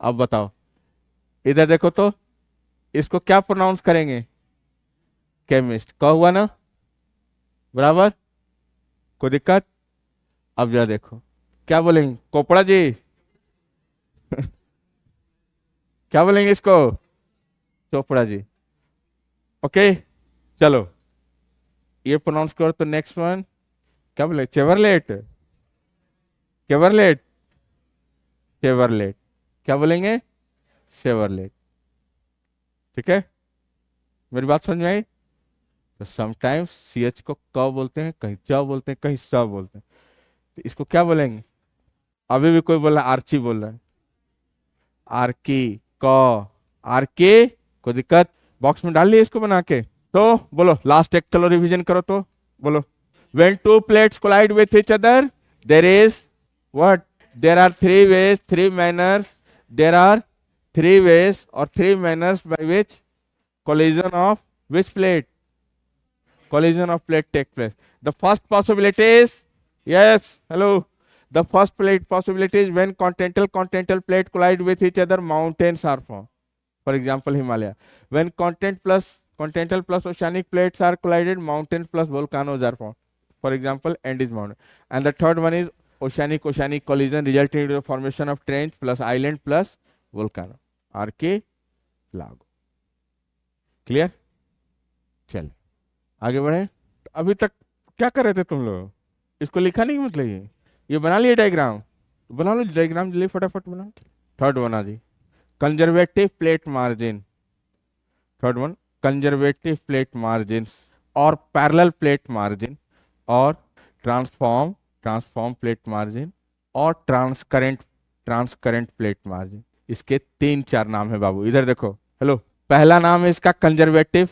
अब बताओ, इधर देखो तो इसको क्या प्रोनाउंस करेंगे? केमिस्ट। क हुआ ना, बराबर, कोई दिक्कत? अब जरा देखो क्या बोलेंगे, कोपड़ा जी क्या बोलेंगे इसको? चोपड़ा जी। ओके, चलो ये प्रोनाउंस करो तो नेक्स्ट वन क्या बोले? चेवरलेट, केवरलेट, शेवरलेट। क्या बोलेंगे? शेवरलेट। ठीक है, मेरी बात समझ में आई? तो समटाइम्स ch को क बोलते हैं, कहीं च बोलते हैं, कहीं स बोलते हैं। तो इसको क्या बोलेंगे? अभी भी कोई बोल रहा है आर्ची बोल रहा है, आर्की, क, आर्के। कोई दिक्कत? बॉक्स में डाल लिए इसको बना के। तो बोलो लास्ट एक, चलो रिवीजन करो तो बोलो। When two plates collide with each other, there is what? There are three ways, three manners. There are three ways or three manners by which collision of which plate? Collision of plate take place. The first possibility is, yes, hello. The first plate possibility is when continental plate collide with each other, mountains are formed. For example, Himalaya. When continental plus oceanic plates are collided, mountains plus volcanoes are formed. For example, Andes Mountain. And the third one is oceanic collision resulting in the formation of trench plus island plus volcano. Archipelago. Clear? चल आगे बढ़े। अभी तक क्या कर रहे थे तुम लोग? इसको लिखा नहीं मतलब ये बना लिए डायग्राम? बना लो डायग्राम जल्दी फटाफट बना। थर्ड बना जी, conservative plate margin. Third one, conservative plate margin और पैरेलल प्लेट मार्जिन और ट्रांसफॉर्म प्लेट मार्जिन और ट्रांसकरेंट प्लेट मार्जिन। इसके 3-4 नाम है बाबू, इधर देखो। हेलो, पहला नाम है इसका कंजर्वेटिव।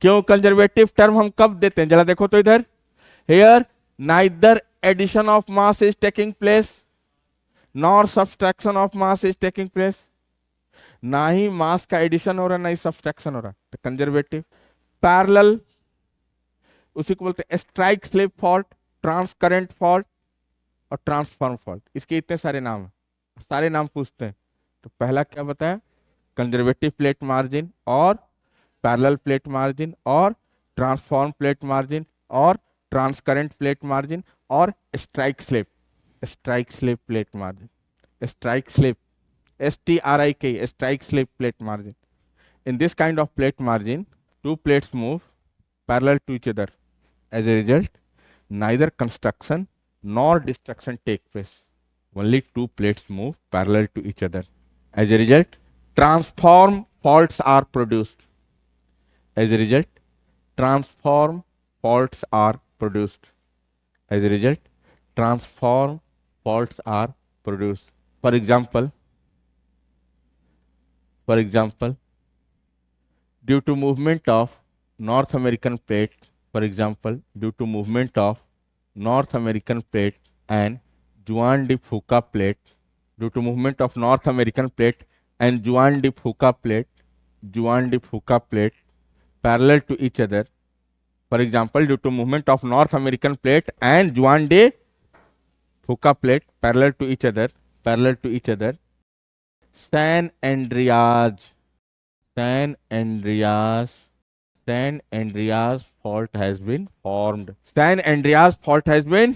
क्यों कंजर्वेटिव टर्म हम कब देते हैं? जरा देखो तो इधर। Here neither addition of mass is taking place nor subtraction of mass is taking place. ना ही मास का एडिशन हो रहा, ना ही सब्सट्रैक्शन हो रहा, तो कंजर्वेटिव। पैरेलल, उसी को बोलते हैं strike slip fault, transcurrent fault और ट्रांसफॉर्म फॉल्ट। इसके इतने सारे नाम हैं, सारे नाम पूछते हैं। तो पहला क्या बताया? कंजर्वेटिव प्लेट मार्जिन और पैरेलल प्लेट मार्जिन और ट्रांसफॉर्म प्लेट मार्जिन और ट्रांसकरेंट प्लेट मार्जिन और strike slip plate margin. Strike slip, STRIK, strike slip plate margin. In this kind of plate margin, two plates move parallel to each other. As a result, neither construction nor destruction take place. Only two plates move parallel to each other. As a result, transform faults are produced. As a result, transform faults are produced. As a result, transform faults are produced. For example, due to movement of North American plate, and Juan de Fuca plate, due to movement of North American plate and Juan de Fuca plate parallel to each other. For example, due to movement of North American plate and Juan de Fuca plate parallel to each other, San Andreas fault has been formed. San Andreas fault has been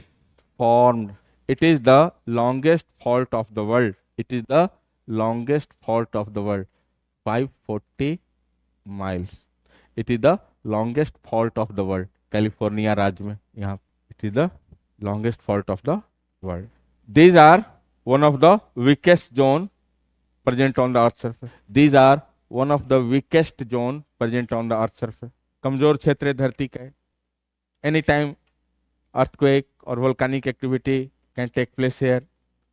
formed. It is the longest fault of the world. 540 miles. It is the longest fault of the world. California राज्य में यहाँ, it is the longest fault of the world. These are one of the weakest zone present on the earth surface. These are one of the weakest zone present on the earth surface. कमजोर क्षेत्र धरती का है. Any time earthquake or volcanic activity can take place here.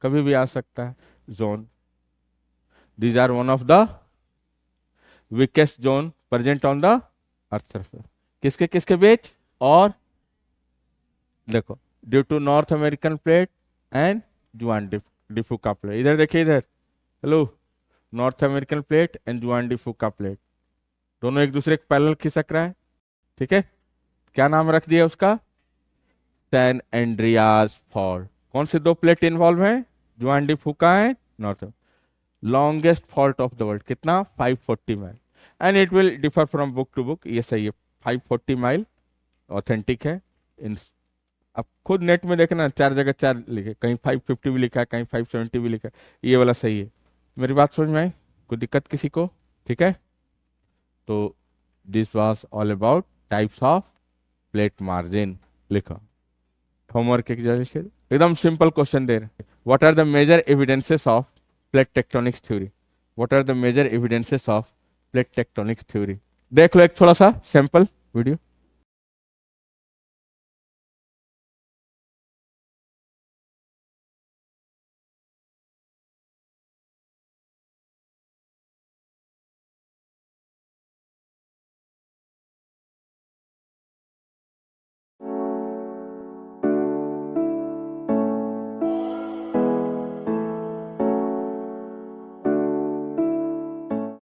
कभी भी आ सकता है zone. These are one of the weakest zone present on the earth surface. किसके किसके बीच? और देखो, due to North American plate and Juan de Fuca plate. इधर देखिए, इधर, hello, North American plate and Juan de Fuca plate दोनों एक दूसरे के पैरेलल खिसक रहा है. ठीक है, क्या नाम रख दिया उसका? San Andreas fault. कौन से दो प्लेट इन्वॉल्व हैं? Juan de Fuca and North. Longest fault of the world कितना? 540 mile. And it will differ from book to book. ये सही है, 540 माइल ऑथेंटिक है. इन अब खुद नेट में देखना, 4 जगह 4 लिखे, कहीं 550 भी लिखा है, कहीं 570 भी लिखा है. ये वाला सही है. मेरी बात समझ में आई? कोई दिक्कत किसी को? ठीक है, तो this was all about types of plate margin. लिखा होमवर्क एकदम सिंपल क्वेश्चन दे रहे. What are the major evidences of plate tectonics theory? What are the major evidences of plate tectonics theory? देख लो एक थोड़ा सा सैंपल वीडियो.